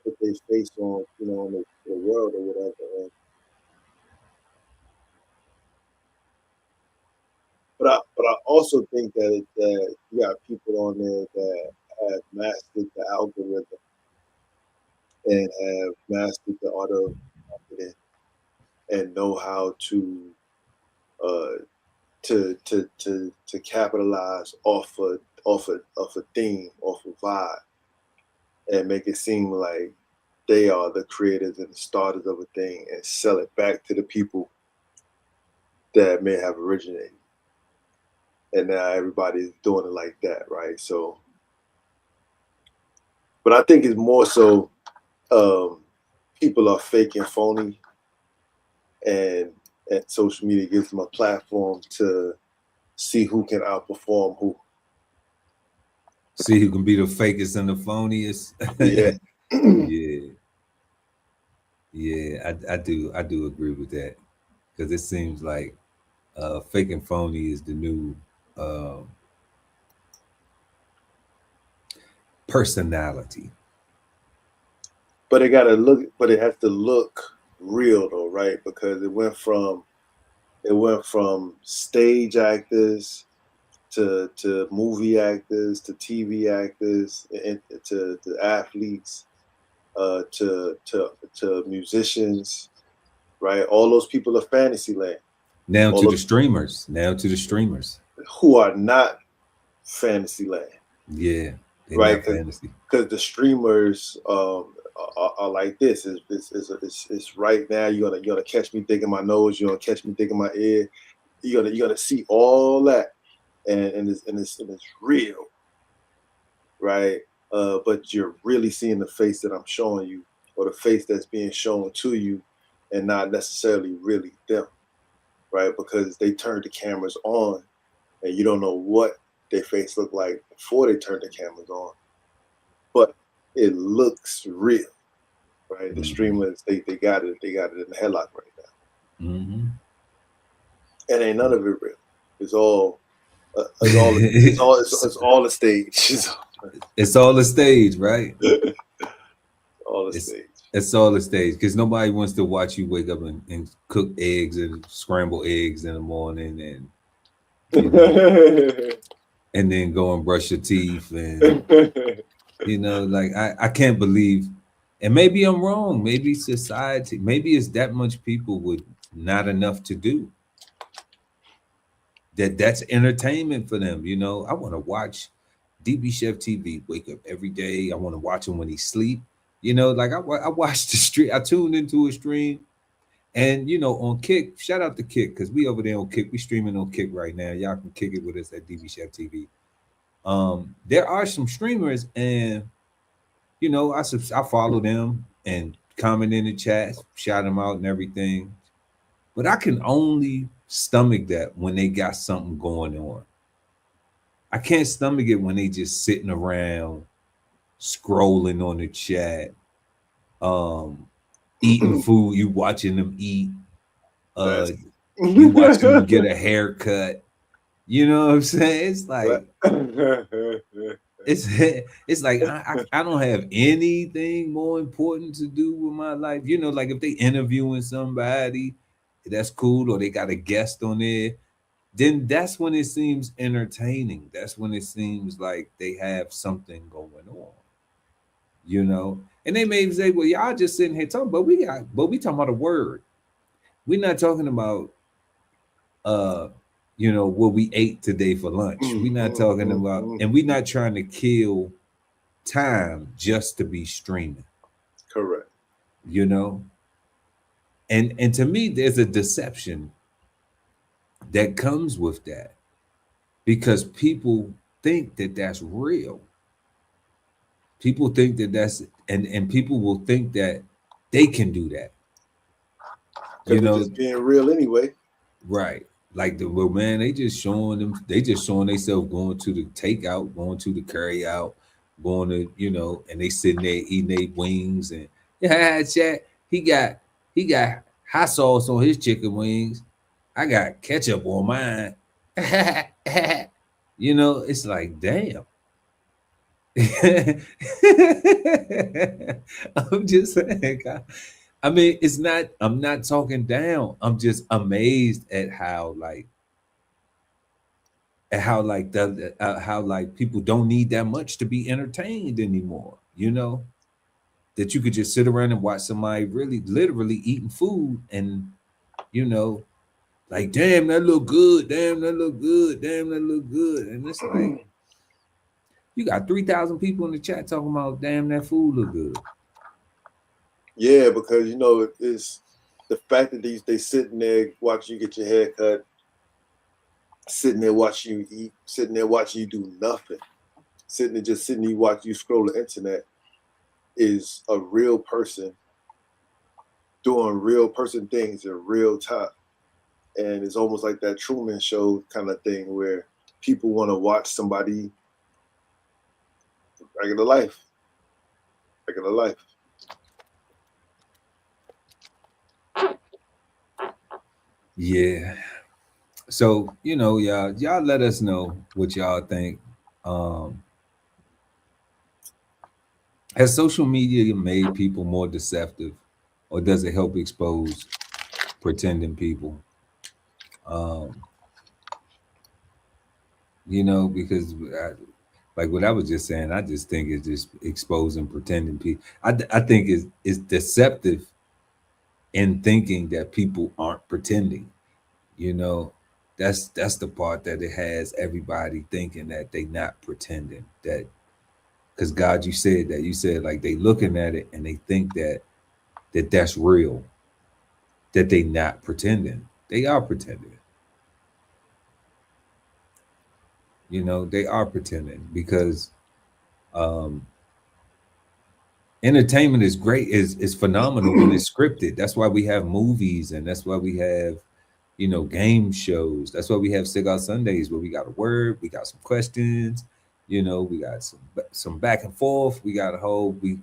put their face on, in the world or whatever. But I also think that you got people on there that have mastered the algorithm and have mastered the art of marketing and know how to capitalize off a theme, off a vibe, and make it seem like they are the creators and the starters of a thing, and sell it back to the people that may have originated. And now everybody's doing it like that, right? So, but I think it's more so people are fake and phony, and social media gives them a platform to see who can outperform who. See who can be the fakest and the phoniest. Yeah. Yeah, I do agree with that, because it seems like fake and phony is the new personality. But it has to look real though, right? Because it went from stage actors to movie actors, to TV actors, and to athletes, to musicians, right? All those people are fantasy land. Now All to the those streamers. Now to the streamers. who are not fantasy land, Yeah, they're right? not fantasy. Because the streamers are like this. It's right now. You're gonna catch me digging my nose. You're gonna catch me digging my ear. You're gonna see all that, and it's real, right? But you're really seeing the face that I'm showing you, or the face that's being shown to you, and not necessarily really them, right? Because they turned the cameras on, and you don't know what their face looked like before they turned the cameras on, but it looks real, right? The streamers, they got it in the headlock right now, and ain't none of it real. It's all it's all a stage. It's all a stage, right? All a stage. It's all a stage, because nobody wants to watch you wake up and cook eggs and scramble eggs in the morning, and you know, and then go and brush your teeth, and you know, like I can't believe, and maybe I'm wrong. Maybe society, maybe it's that much people with not enough to do. That's entertainment for them. You know, I want to watch DBCHEFTV wake up every day. I want to watch him when he sleep. You know, like I watch the stream. I tuned into a stream, and you know, on Kick, shout out to Kick, because we over there on Kick. We streaming on Kick right now. Y'all can kick it with us at DBCHEFTV. There are some streamers, and you know, I follow them and comment in the chat, shout them out and everything. But I can only stomach that when they got something going on. I can't stomach it when they just sitting around scrolling on the chat, eating food, you watching them eat, you watching them get a haircut. You know what I'm saying? It's like it's like I don't have anything more important to do with my life. You know, like if they interviewing somebody, that's cool, or they got a guest on there, then that's when it seems entertaining. That's when it seems like they have something going on. You know, and they may say, "Well, y'all just sitting here talking," but we talking about a word. We're not talking about you know, what we ate today for lunch. We're not talking about, and we're not trying to kill time just to be streaming. Correct. You know, and to me, there's a deception that comes with that, because people think that that's real. People think that that's, and people will think that they can do that. You know, just being real anyway. Right. Like man, they just showing themselves going to the takeout, going to the carry out, going to, you know, and they sitting there eating their wings, and yeah, chat. He got hot sauce on his chicken wings. I got ketchup on mine. You know, it's like, damn. I'm just saying, I mean, it's not, I'm not talking down. I'm just amazed at how like people don't need that much to be entertained anymore. You know, that you could just sit around and watch somebody really literally eating food, and you know, like, damn, that look good, damn, that look good, damn, that look good. And it's like, you got 3,000 people in the chat talking about, damn, that food look good. Yeah, because you know, it's the fact that they sitting there watching you get your hair cut, sitting there watching you eat, sitting there watching you do nothing, sitting there watching you scroll the internet, is a real person doing real person things in real time. And it's almost like that Truman Show kind of thing, where people want to watch somebody regular life. Yeah. So, you know, y'all let us know what y'all think. Has social media made people more deceptive, or does it help expose pretending people? You know, because like what I was just saying, I just think it's just exposing pretending people. I think it's deceptive in thinking that people aren't pretending. You know, that's the part that it has everybody thinking that they not pretending. That because God, you said like they looking at it and they think that's real, that they not pretending. They are pretending. You know, they are pretending because um entertainment is great, is phenomenal when it's scripted. That's why we have movies, and that's why we have, you know, game shows. That's why we have Cigar Sundays where we got a word, we got some questions, you know, we got some back and forth. We got a whole we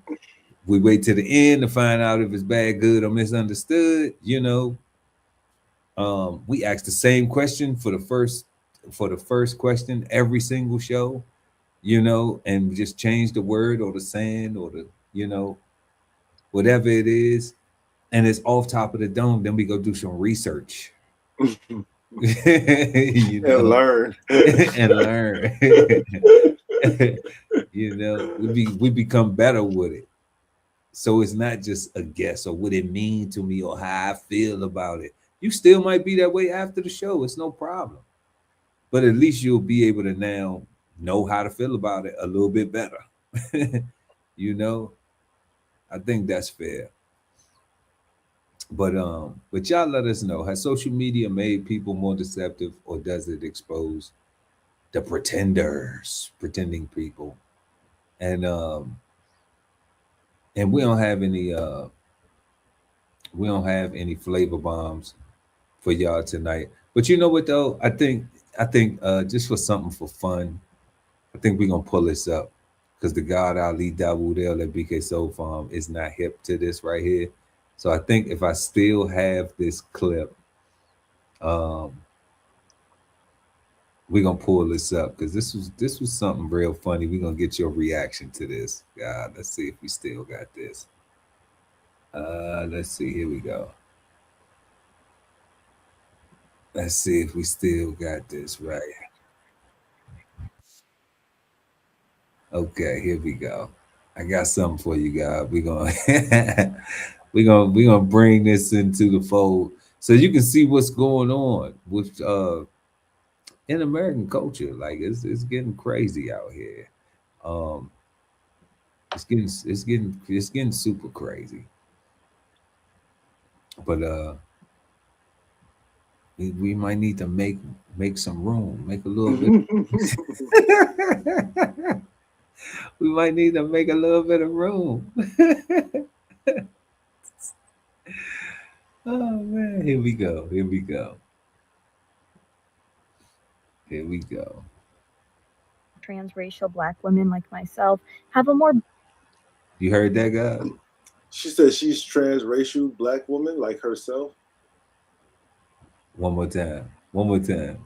wait to the end to find out if it's bad, good, or misunderstood. You know, we ask the same question for the first question every single show, you know, and just change the word or the saying or the, you know, whatever it is, and it's off top of the dome. Then we go do some research, you And know, learn. and learn. You know, we become better with it. So it's not just a guess or what it mean to me or how I feel about it. You still might be that way after the show. It's no problem. But at least you'll be able to now know how to feel about it a little bit better. You know, I think that's fair. But y'all let us know. Has social media made people more deceptive, or does it expose the pretenders, pretending people? And and we don't have any flavor bombs for y'all tonight. But you know what though? I think just for something for fun, I think we're gonna pull this up because the God Ali Dawudel at BK Soul Farm is not hip to this right here. So I think if I still have this clip, um, we're gonna pull this up because this was something real funny. We're gonna get your reaction to this. God, let's see if we still got this. Let's see, here we go. Let's see if we still got this right. Okay, here we go. I got something for you guys. We're gonna we're gonna bring this into the fold so you can see what's going on with in American culture. Like it's getting crazy out here. Um it's getting super crazy. But we might need to make some room, make a little bit. We might need to make a little bit of room. Oh man, here we go. Here we go. Here we go. Transracial Black women like myself have a more. You heard that, guy? She said she's transracial Black woman like herself. One more time. One more time.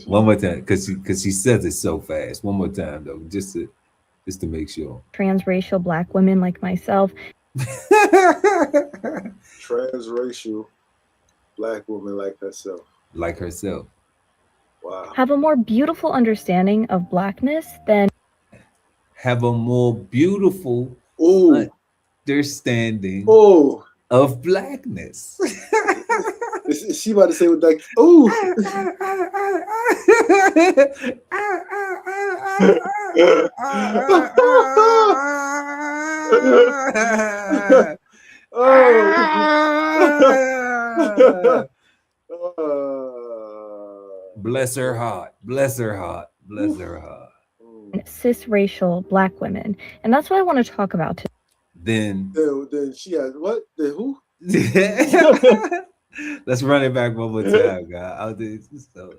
One more time, because she says it so fast. One more time though, just to make sure. Transracial Black women like myself. Transracial Black woman like herself. Like herself. Wow. Have a more beautiful understanding of Blackness than. Have a more beautiful understanding of Blackness. Is she about to say what like, ooh. Bless her heart. Bless her heart. Bless her heart. Cisracial Black women. And that's what I want to talk about today. Then she has what? Then who? Let's run it back one more time, guys. I'll do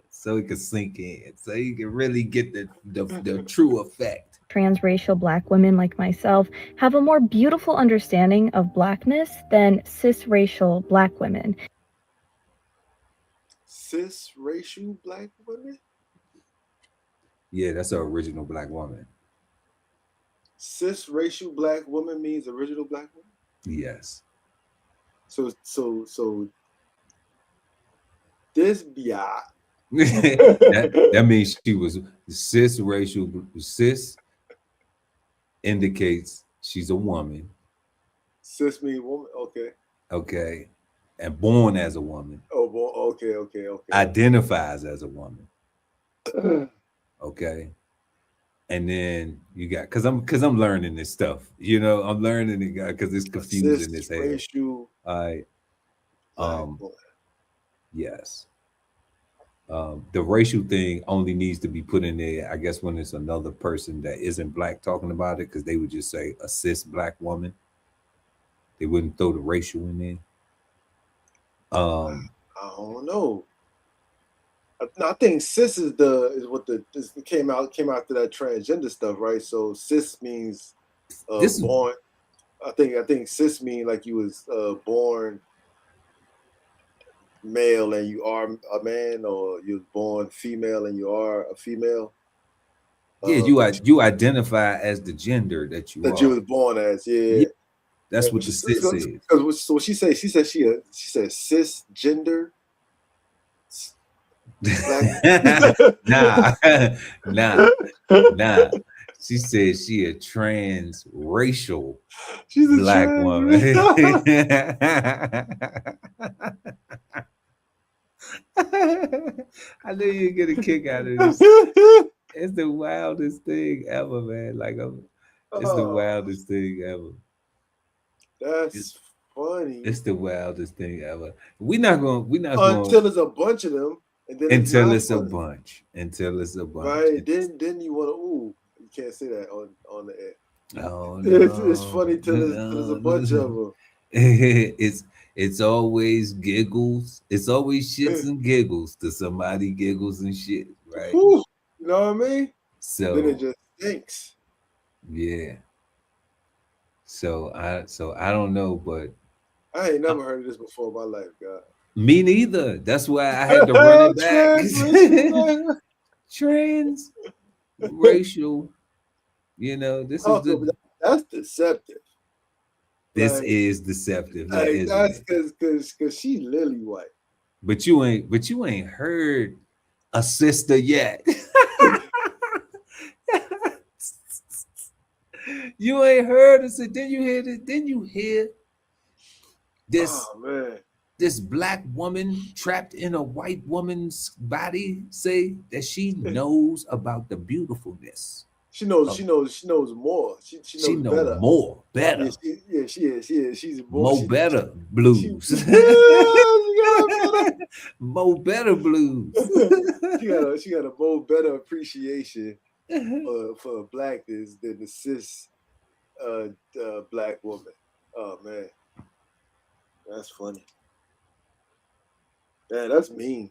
so it can sink in, so you can really get the true effect. Transracial Black women like myself have a more beautiful understanding of Blackness than cisracial Black women. Cisracial Black women? Yeah, that's an original Black woman. Cisracial Black woman means original Black woman? Yes. So this biatch that means she was cisracial. Cis indicates she's a woman. Cis mean woman. Okay. Okay. And born as a woman. Oh, boy. Okay. Identifies as a woman. Okay. And then you got because I'm learning this stuff. You know, I'm learning it because it's confusing as hell. Racial. All right. Yes. The racial thing only needs to be put in there, I guess, when it's another person that isn't black talking about it, because they would just say a cis black woman. They wouldn't throw the racial in there. I don't know. I think cis is what came after that transgender stuff, right? So cis means born. I think cis mean like you was born male and you are a man, or you was born female and you are a female. Yeah, you identify as the gender that you was born as. Yeah. That's what the cis is. So what she said she said cisgender. Nah. She said she a transracial black woman. I knew you'd get a kick out of this. It's the wildest thing ever, man. Like, it's the wildest thing ever. That's funny. It's the wildest thing ever. We're not going until there's a bunch of them, and then until it's a bunch. Right? Then you want to. You can't say that on the air. Oh, no. It's funny till there's a bunch of them. It's always giggles. It's always shits and giggles to somebody giggles and shit, right? Ooh, you know what I mean? So then it just stinks. Yeah. So I don't know, but I ain't never heard of this before in my life, God. Me neither. That's why I had to run it back. Transracial. You know, this is that's deceptive. This is deceptive. That's because she lily white. But you ain't heard a sister yet. You ain't heard us. Didn't you hear this? Didn't you hear this? Oh, man. This black woman trapped in a white woman's body say that she knows about the beautifulness. She knows more. She knows better. Yeah, she is. She's more better blues. More better blues. she got a more better appreciation for blackness than the cis black woman. Oh man, that's funny. Man, that's mean.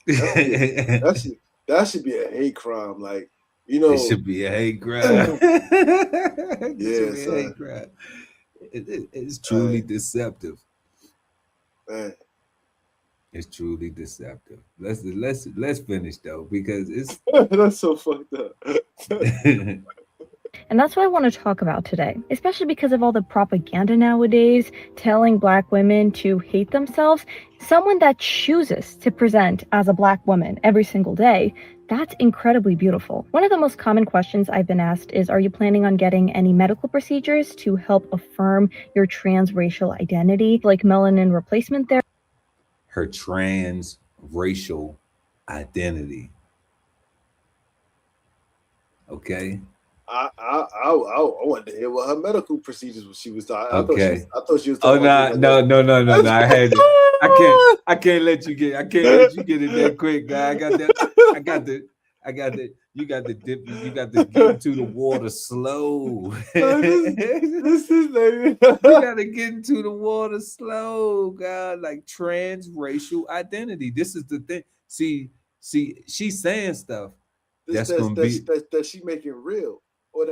That should be a hate crime. Like, you know, it should be a hate crime. Hate crime. It's truly deceptive. Man. It's truly deceptive. Let's finish though, because it's that's so fucked up. And that's what I want to talk about today, especially because of all the propaganda nowadays telling black women to hate themselves. Someone that chooses to present as a black woman every single day, that's incredibly beautiful. One of the most common questions I've been asked is, are you planning on getting any medical procedures to help affirm your transracial identity, like melanin replacement therapy? Her transracial identity. Okay. I wanted to hear what her medical procedures she was talking. I thought she was talking. Oh no! I had it. I can't let you get it that quick, guy. I got that. You got to dip. You got to get into the water slow. This is you got to get into the water slow, God. Like transracial identity. This is the thing. See, she's saying stuff that she making real, or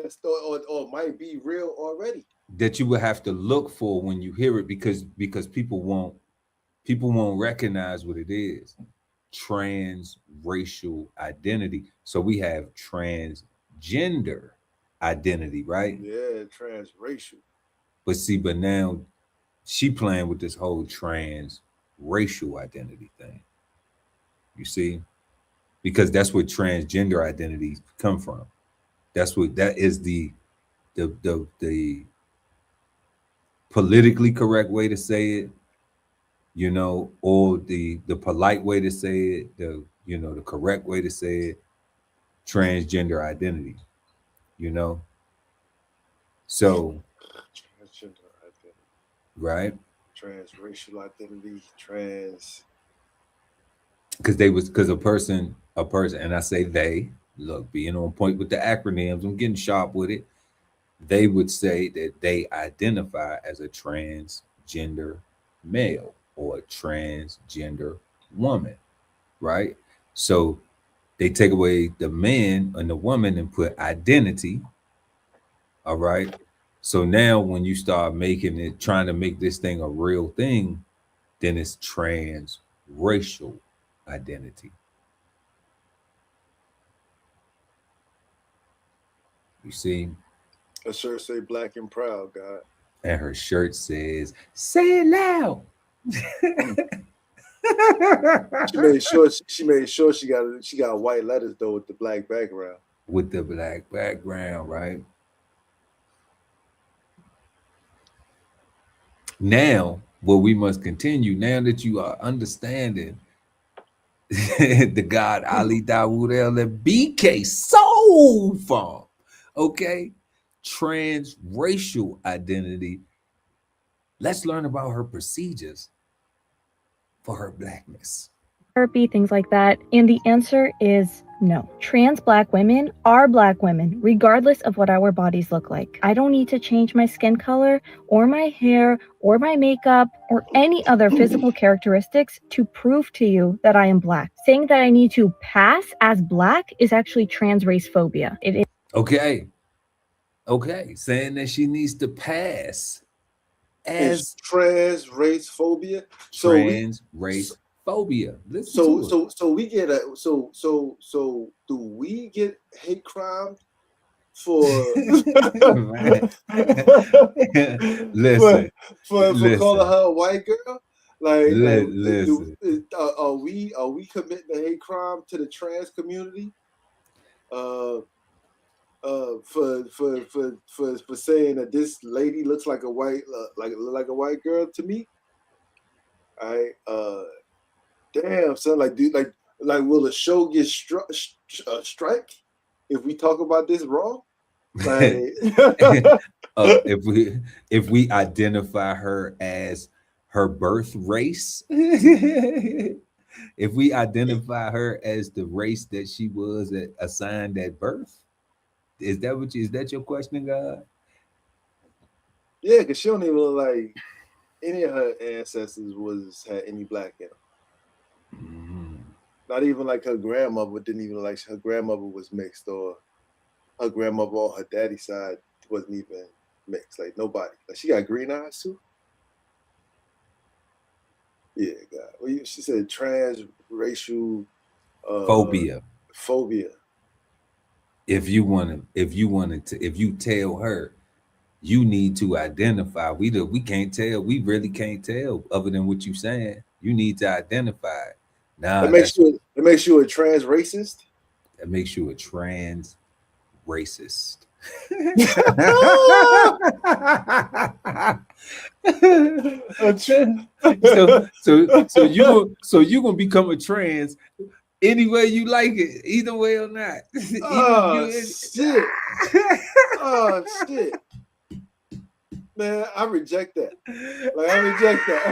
or might be real already. That you will have to look for when you hear it, because people won't recognize what it is. Transracial identity. So we have transgender identity, right? Yeah, transracial. But now she playing with this whole transracial identity thing. You see? because that's where transgender identities come from. That is the politically correct way to say it, you know, or the polite way to say it, the correct way to say it, transgender identity, you know. So Transgender identity, right, transracial identity, because a person, and I say they, look, being on point with the acronyms, I'm getting sharp with it. They would say that they identify as a transgender male or a transgender woman, right? So they take away the man and the woman and put identity. All right. So now when you start making it, trying to make this thing a real thing, then it's transracial identity. You see? A shirt say black and proud, God. And her shirt says, say it loud. She made sure she got white letters though with the black background. With the black background, right? Now, what we must continue, now that you are understanding the God Ali Dawood El BK Soul Farm, okay? Transracial identity. Let's learn about her procedures for her blackness. Therapy, things like that. And the answer is no. Trans black women are black women, regardless of what our bodies look like. I don't need to change my skin color or my hair or my makeup or any other physical characteristics to prove to you that I am black. Saying that I need to pass as black is actually trans race phobia. It is Okay. Saying that she needs to pass as trans race phobia. Trans race phobia. So we get so do we get hate crime for listen for calling her a white girl? Listen. Are we committing a hate crime to the trans community? For saying that this lady looks like a white like a white girl to me. Damn, son, like will the show get strike if we talk about this wrong? Like if we identify her as her birth race, if we identify her as the race that she was assigned at birth, is that your question, God? Yeah, because she don't even look like any of her ancestors had any black in them. Mm-hmm. Not even like her grandmother didn't even like her grandmother was mixed, or her grandmother on her daddy's side wasn't even mixed. Like nobody. Like she got green eyes too. Yeah, God. Well, she said transracial phobia. If you tell her you need to identify, we can't tell. We really can't tell other than what you're saying. You need to identify. That makes you a trans racist. That makes you a trans racist. so you gonna become a trans any way you like it, either way or not. Shit. Oh shit. Man, I reject that. Like I reject that.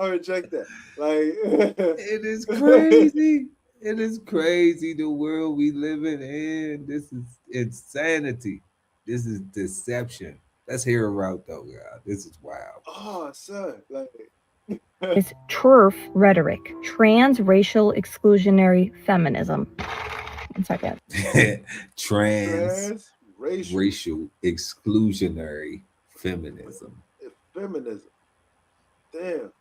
I reject that. Like it is crazy. It is crazy the world we living in. This is insanity. This is deception. Let's hear her out though, God. This is wild. Oh, son, like is TERF rhetoric, transracial exclusionary feminism. 1 second. Transracial exclusionary feminism. Feminism. Damn.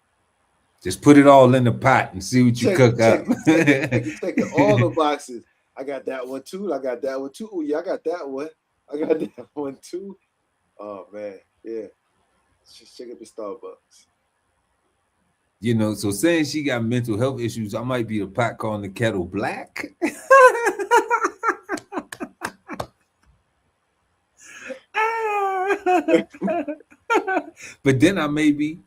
Just put it all in the pot and see what you cook up. Take all the boxes. I got that one too. I got that one too. Oh yeah, I got that one. I got that one too. Oh man, yeah. Just check out the Starbucks. You know, so saying she got mental health issues, I might be the pot calling the kettle black. But then I may be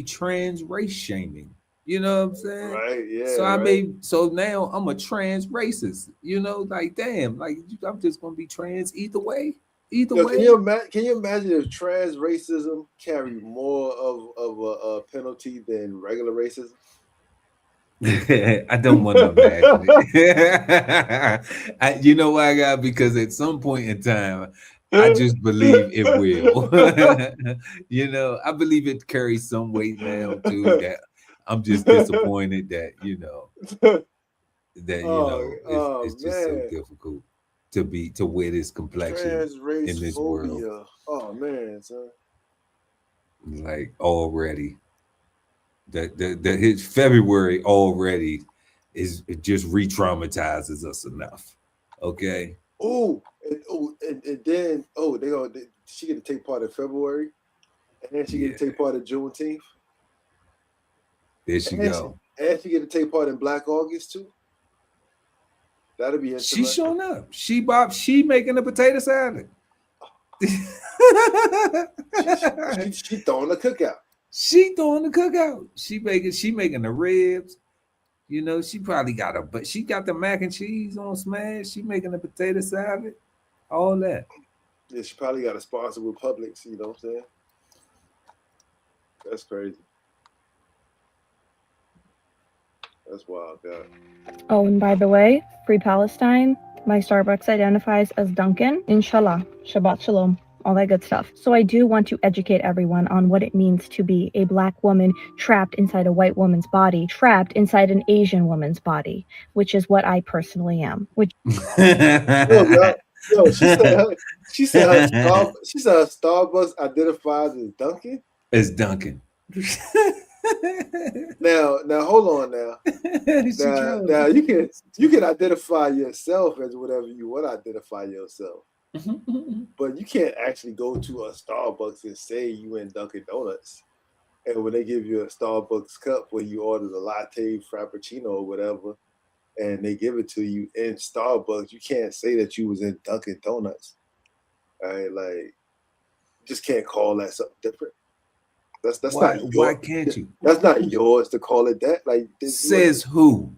trans race shaming. You know what I'm saying? Right, yeah. So so now I'm a trans racist. You know, like damn, like I'm just gonna be trans either way. Either way. Can you imagine if trans racism carried more of a penalty than regular racism? I don't want to imagine it. You know why, God? Because at some point in time, I just believe it will. You know, I believe it carries some weight now too. That I'm just disappointed that it's just so difficult to wear this complexion Trans-race in this phobia. world. Oh man, son. Like already. His February already it just re-traumatizes us enough. Okay. And then she get to take part in February, and then she get to take part in Juneteenth. There she go. And she get to take part in Black August too. That'll be interesting. She's showing up. She making a potato salad. she throwing the cookout. She throwing the cookout. She making the ribs. You know, she probably but she got the mac and cheese on smash. She making the potato salad. All that. Yeah, she probably got a sponsor with Publix, you know what I'm saying? That's crazy. That's wild, God. Oh, and by the way, Free Palestine, my Starbucks identifies as Dunkin'. Inshallah. Shabbat Shalom. All that good stuff. So I do want to educate everyone on what it means to be a Black woman trapped inside a white woman's body, trapped inside an Asian woman's body, which is what I personally am. Which she said her Starbucks identifies as Dunkin'. As Dunkin'. Now hold on now. Now you can identify yourself as whatever you want to identify yourself. But you can't actually go to a Starbucks and say you in Dunkin' Donuts. And when they give you a Starbucks cup where you order the latte, frappuccino, or whatever, and they give it to you in Starbucks, you can't say that you was in Dunkin' Donuts. All right, like you just can't call that something different. That's why, not yours. Why can't you? That's not yours to call it that. Like says who?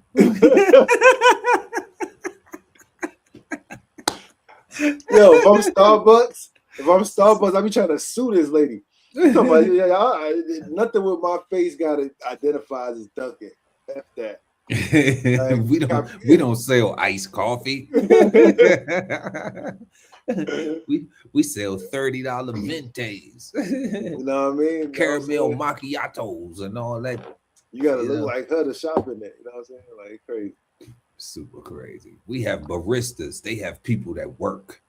Yo, if I'm Starbucks, I be trying to sue this lady. Somebody, nothing with my face got it identified as Dunkin'. F that. Like, we don't sell iced coffee. we sell $30 mentés. You know what I mean? Caramel macchiatos and all that. You gotta look like her to shop in there. You know what I'm saying? Like crazy. Super crazy. We have baristas. They have people that work.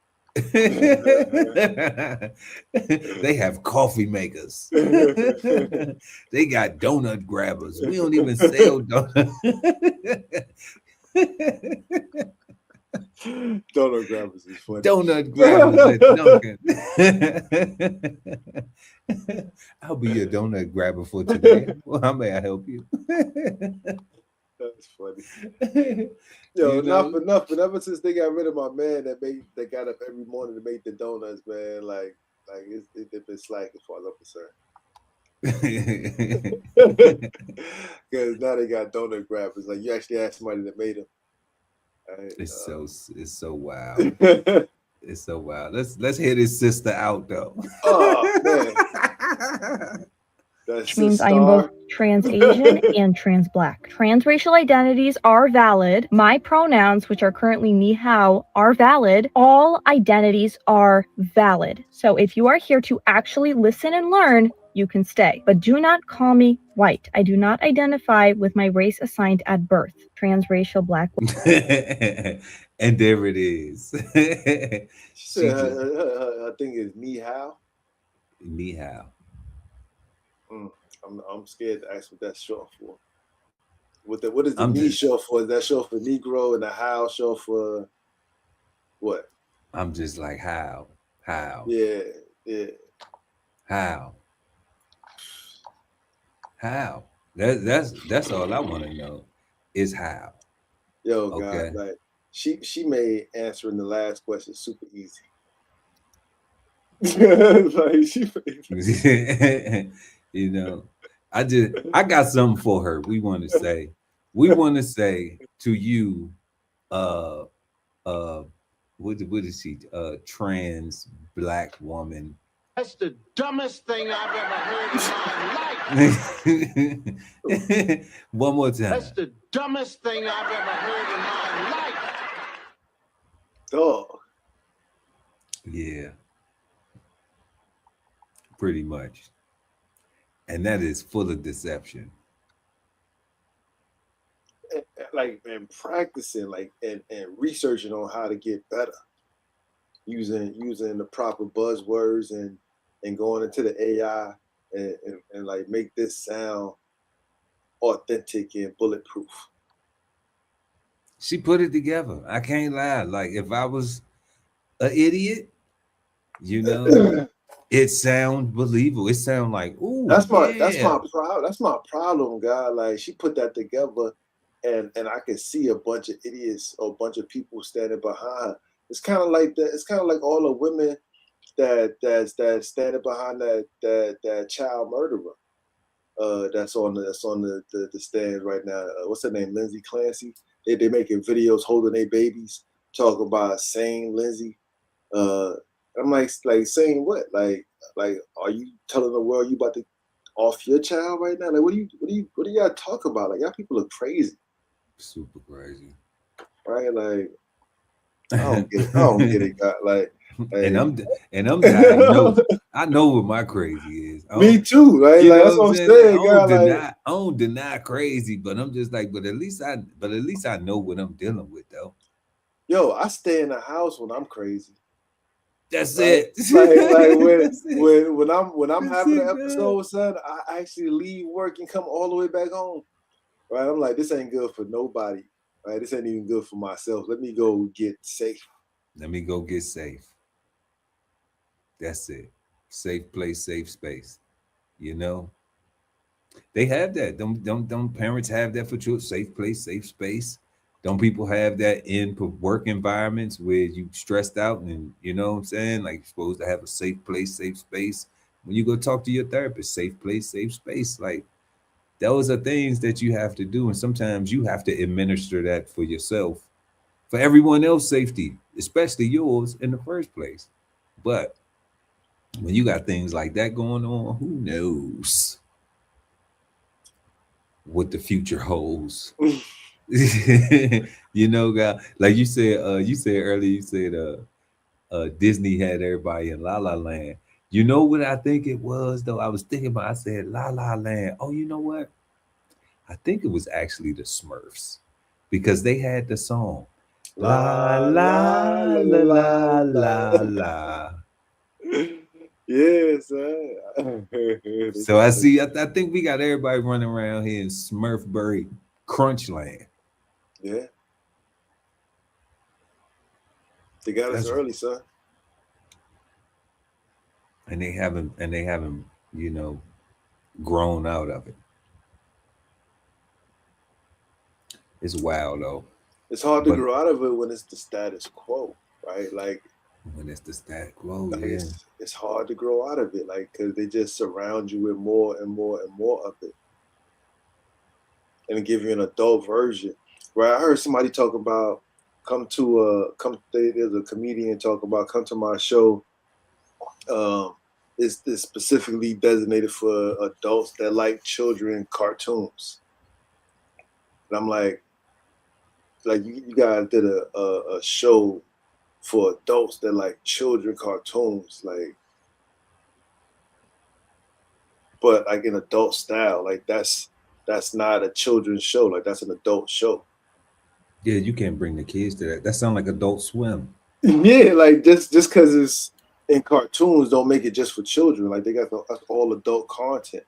They have coffee makers. They got donut grabbers. We don't even sell donuts. Donut grabbers is funny. Donut grabbers at Dunkin'. I'll be your donut grabber for today. Well, how may I help you? That's funny. Yo, enough. But ever since they got rid of my man that got up every morning to make the donuts, man, like they've been slack as far as I'm concerned. Because now they got donut grabbers. Like you actually ask somebody that made them. Right? It's so wild. It's so wild. Let's hear this sister out though. Oh man. Which means I am both trans Asian and trans Black. Transracial identities are valid. My pronouns, which are currently ni hao, are valid. All identities are valid. So if you are here to actually listen and learn, you can stay. But do not call me white. I do not identify with my race assigned at birth. Transracial Black. And there it is. She said her thing is ni hao. Ni hao. I'm scared to ask what that's short for. What is the knee short for? Is that short for Negro and the how short for what? I'm just like how? Yeah. How? That's all I want to know is how. Yo, God, Okay. like she made answering the last question super easy. Like You know, I got something for her. We want to say to you, uh what is she? Trans black woman. That's the dumbest thing I've ever heard in my life. One more time. That's the dumbest thing I've ever heard in my life. dog. Yeah, pretty much. And that is full of deception. Like and practicing, like and researching on how to get better, using the proper buzzwords and going into the AI and like make this sound authentic and bulletproof. She put it together. I can't lie. Like if I was an idiot, you know, it sounds believable. It sounds like, ooh, That's my yeah. that's my problem, God. Like she put that together, and I can see a bunch of idiots or a bunch of people standing behind her. It's kind of like that. It's kind of like all the women that's standing behind that child murderer. That's on the stand right now. What's her name? Lindsay Clancy. They making videos holding their babies, talking about saying Lindsay. I'm like saying what? Like, are you telling the world you about to off your child right now? Like, what do y'all talk about? Like, y'all people are crazy, Super crazy. right? Like, I don't get it. I don't get it, God. Like, and I'm diagnosed. I know what my crazy is. Me too, right? You Like, know that's what what I'm I'm saying? Like, saying, God. Like, I don't deny crazy, but I'm just like, but at least I know what I'm dealing with though. yo, I stay in the house when I'm crazy. That's Right? it. Like That's it. when I'm That's having it, an God. episode, son, I actually leave work and come all the way back home. Right? I'm like, this ain't good for nobody. Right? This ain't even good for myself. Let me go get safe. Let me go get safe. That's it. Safe place, safe space. You know, they have that. Don't parents have that for children? Safe place, safe space. Don't people have that in work environments where you stressed out and you know what I'm saying? Like you're supposed to have a safe place, safe space. When you go talk to your therapist, safe place, safe space. Like those are things that you have to do. And sometimes you have to administer that for yourself, for everyone else's safety, especially yours in the first place. But when you got things like that going on, who knows what the future holds? You know, God, like you said earlier, you said Disney had everybody in La La Land. You know what I think it was though? I was thinking about, I said La La Land. Oh, you know what? I think it was actually the Smurfs because they had the song La La La la La la La la La la. La. Yes, son. So I see. I think we got everybody running around here in Smurfberry Crunchland. Yeah, they got us That's early, son. and they haven't you know grown out of it. It's wild though. It's hard to But grow out of it when it's the status quo, right? when it's the static quo, Like yeah, it's hard to grow out of it, like because they just surround you with more and more and more of it, and give you an adult version. Right? I heard somebody talk about there's a comedian talk about come to my show. It's specifically designated for adults that like children cartoons. And I'm like you guys did a show for adults that like children cartoons, like, but like in adult style, like that's not a children's show, like that's an adult show. yeah. You can't bring the kids to that. That sounds like Adult Swim. Yeah, like just because it's in cartoons don't make it just for children. Like they got that's all adult content.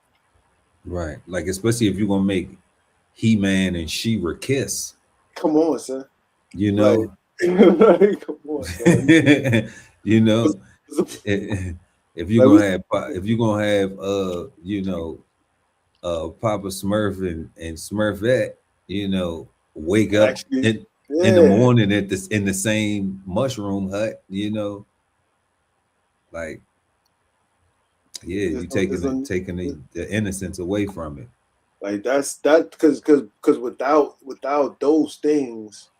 Right. Like especially if you're gonna make He-Man and She-Ra kiss, Come on, son. you Like, know. like come on, son. You know, Like, if you're gonna have you know Papa Smurf and Smurfette, you know, wake up Actually, in the yeah. morning at this in the same mushroom hut, you know, like yeah, you taking the innocence away from it. Like that's that because without those things,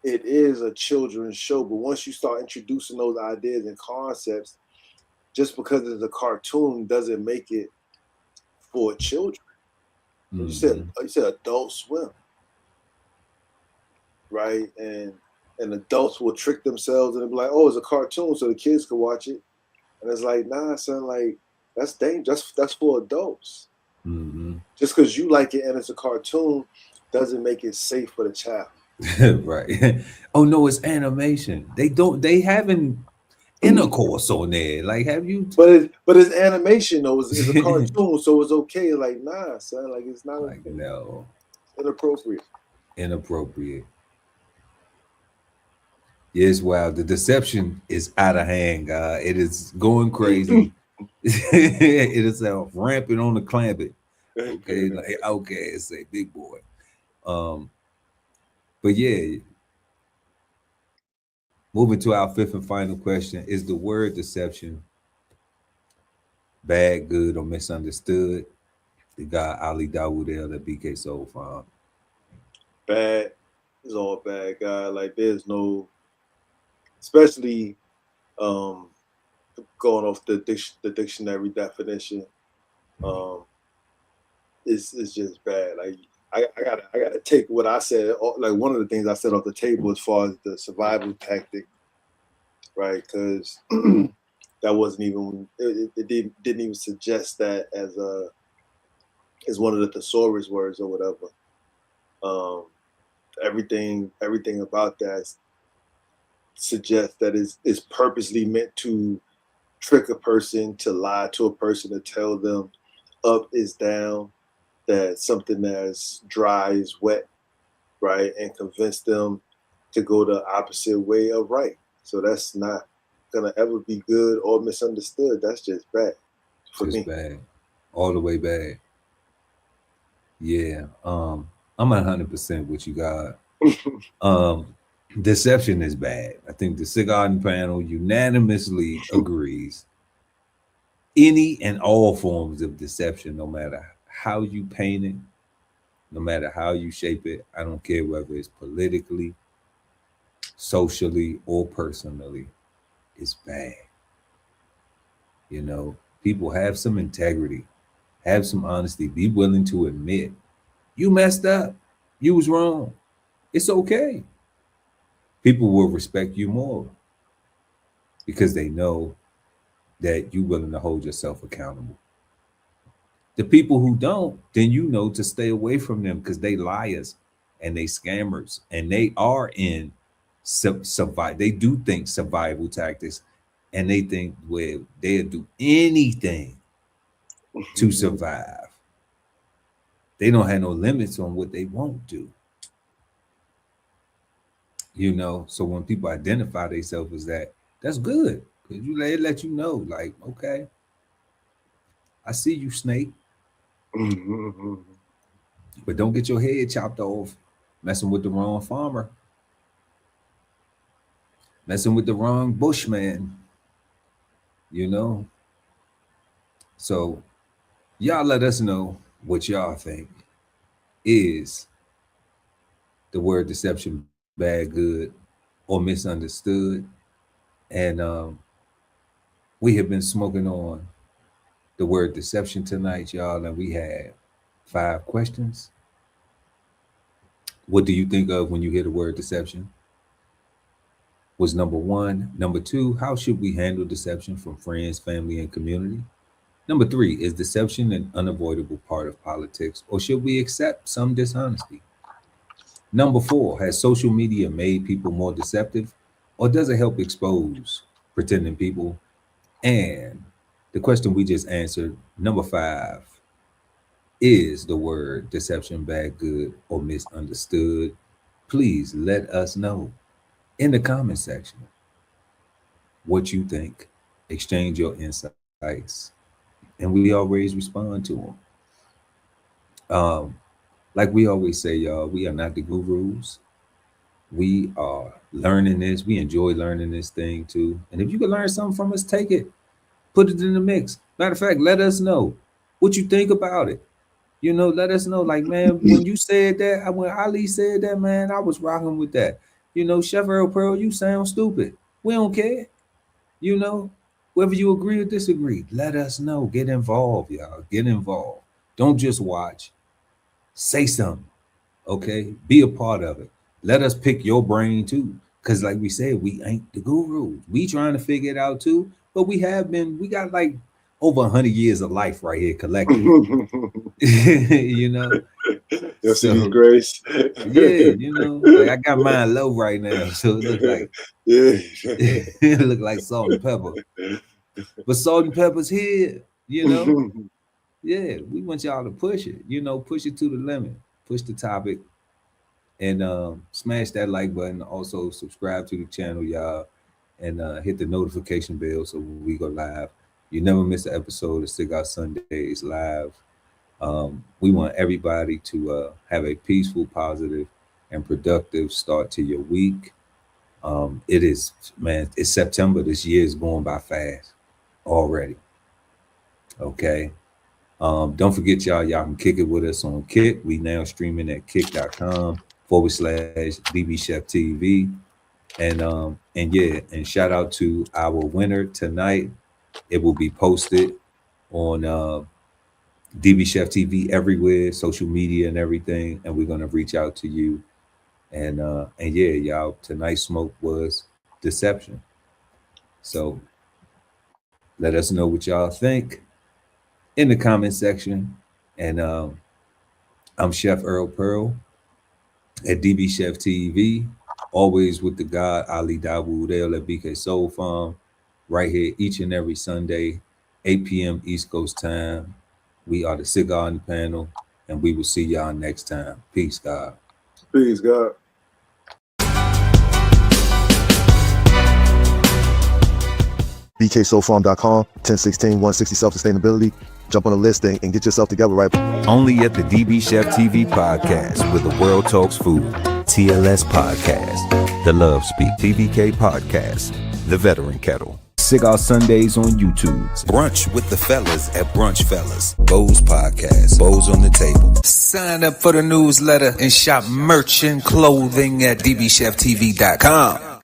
it is a children's show. But once you start introducing those ideas and concepts, just because it's a cartoon doesn't make it for children. You said Adult Swim, right? And adults will trick themselves and be like, "Oh, it's a cartoon, so the kids can watch it." And it's like, nah, son, like that's dangerous. That's for adults. Just because you like it and it's a cartoon doesn't make it safe for the child. Right. Oh no, it's animation. They having intercourse on there. Like, have you? But it's animation though. It's a cartoon, so it's okay. Like, nah, son. Like, it's not like okay. no, Inappropriate. Inappropriate. Yes, wow. The deception is out of hand, God. It is going crazy. It is rampant on the clampet. Okay, like okay, it's a big boy. But yeah. Moving to our fifth and final question: is the word deception bad, good, or misunderstood? The guy Ali Dawood El, the BK Soul Farm. Bad is all bad, guy. Like, there's no, especially going off the dictionary definition. It's just bad. Like, I gotta take what I said. Like, one of the things I said off the table as far as the survival tactic, right? Because that wasn't even it didn't even suggest that as one of the thesaurus words or whatever. Everything about that suggests that is purposely meant to trick a person, to lie to a person, to tell them up is down, that something that's dry is wet, right? And convince them to go the opposite way of right. So that's not gonna ever be good or misunderstood. That's just bad for me. Bad, all the way bad. Yeah, I'm 100% with you, God. Deception is bad. I think the Cigarden Panel unanimously agrees. Any and all forms of deception, no matter how you paint it, no matter how you shape it, I don't care whether it's politically, socially, or personally, it's bad. You know, people have some integrity, have some honesty, be willing to admit you messed up, you was wrong. It's okay. People will respect you more because they know that you're willing to hold yourself accountable. The people who don't, then you know to stay away from them because they liars and they scammers and they are in survive. They do think survival tactics and they think, well, they'll do anything to survive. They don't have no limits on what they won't do. You know, so when people identify themselves as that, that's good. Because they let you know, like, okay, I see you, snake. But don't get your head chopped off messing with the wrong farmer, messing with the wrong bushman, you know? So y'all let us know what y'all think. Is the word deception bad, good, or misunderstood? And we have been smoking on the word deception tonight, y'all, and we had 5 questions. What do you think of when you hear the word deception? Was number 1. Number 2, how should we handle deception from friends, family, and community? Number 3, is deception an unavoidable part of politics, or should we accept some dishonesty? Number 4, has social media made people more deceptive, or does it help expose pretending people? And the question we just answered, number 5, is the word deception bad, good, or misunderstood? Please let us know in the comment section what you think. Exchange your insights, and we always respond to them. Like we always say, y'all, we are not the gurus. We are learning this. We enjoy learning this thing too. And if you can learn something from us, take it, put it in the mix. Matter of fact, let us know what you think about it. You know, let us know. Like, man, when you said that, when Ali said that, man, I was rocking with that. You know, Chef Earl Pearl, you sound stupid. We don't care. You know, whether you agree or disagree, let us know. Get involved, y'all. Get involved. Don't just watch. Say something. Okay? Be a part of it. Let us pick your brain too. Because like we said, we ain't the gurus. We trying to figure it out too. But we got like over 100 years of life right here collectively. You know? Yes, so, Grace. Yeah, you know, like I got mine low right now. So it look like it look like salt and pepper. But salt and pepper's here, you know. Yeah, we want y'all to push it, you know, push it to the limit, push the topic, and smash that like button. Also subscribe to the channel, y'all, and hit the notification bell so when we go live, you never miss an episode of Cigar Sundays live. We want everybody to have a peaceful, positive, and productive start to your week. It is, man, it's September. This year is going by fast already. Okay. Don't forget, y'all can kick it with us on Kick. We now streaming at kick.com/DBCHEFTV. And yeah, and shout out to our winner tonight. It will be posted on DBCHEFTV everywhere, social media and everything, and we're gonna reach out to you. And yeah, y'all, tonight's smoke was deception. So let us know what y'all think in the comment section. And I'm Chef Earl Pearl at DBCHEFTV, always with the God Ali Dawood El at BK Soul Farm, right here each and every Sunday, 8 p.m. East Coast time. We are the Cigarden Panel, and we will see y'all next time. Peace, God. Peace, God. BKSoulFarm.com, 1016 160 self-sustainability. Jump on the list and get yourself together, right? Only at the DB Chef TV podcast, where the world talks food. TLS podcast, The Love Speak, TVK podcast, The Veteran Kettle. Cigar Sundays on YouTube. Brunch with the fellas at Brunch Fellas. Bo's podcast. Bo's on the table. Sign up for the newsletter and shop merch and clothing at DBCHEFTV.com.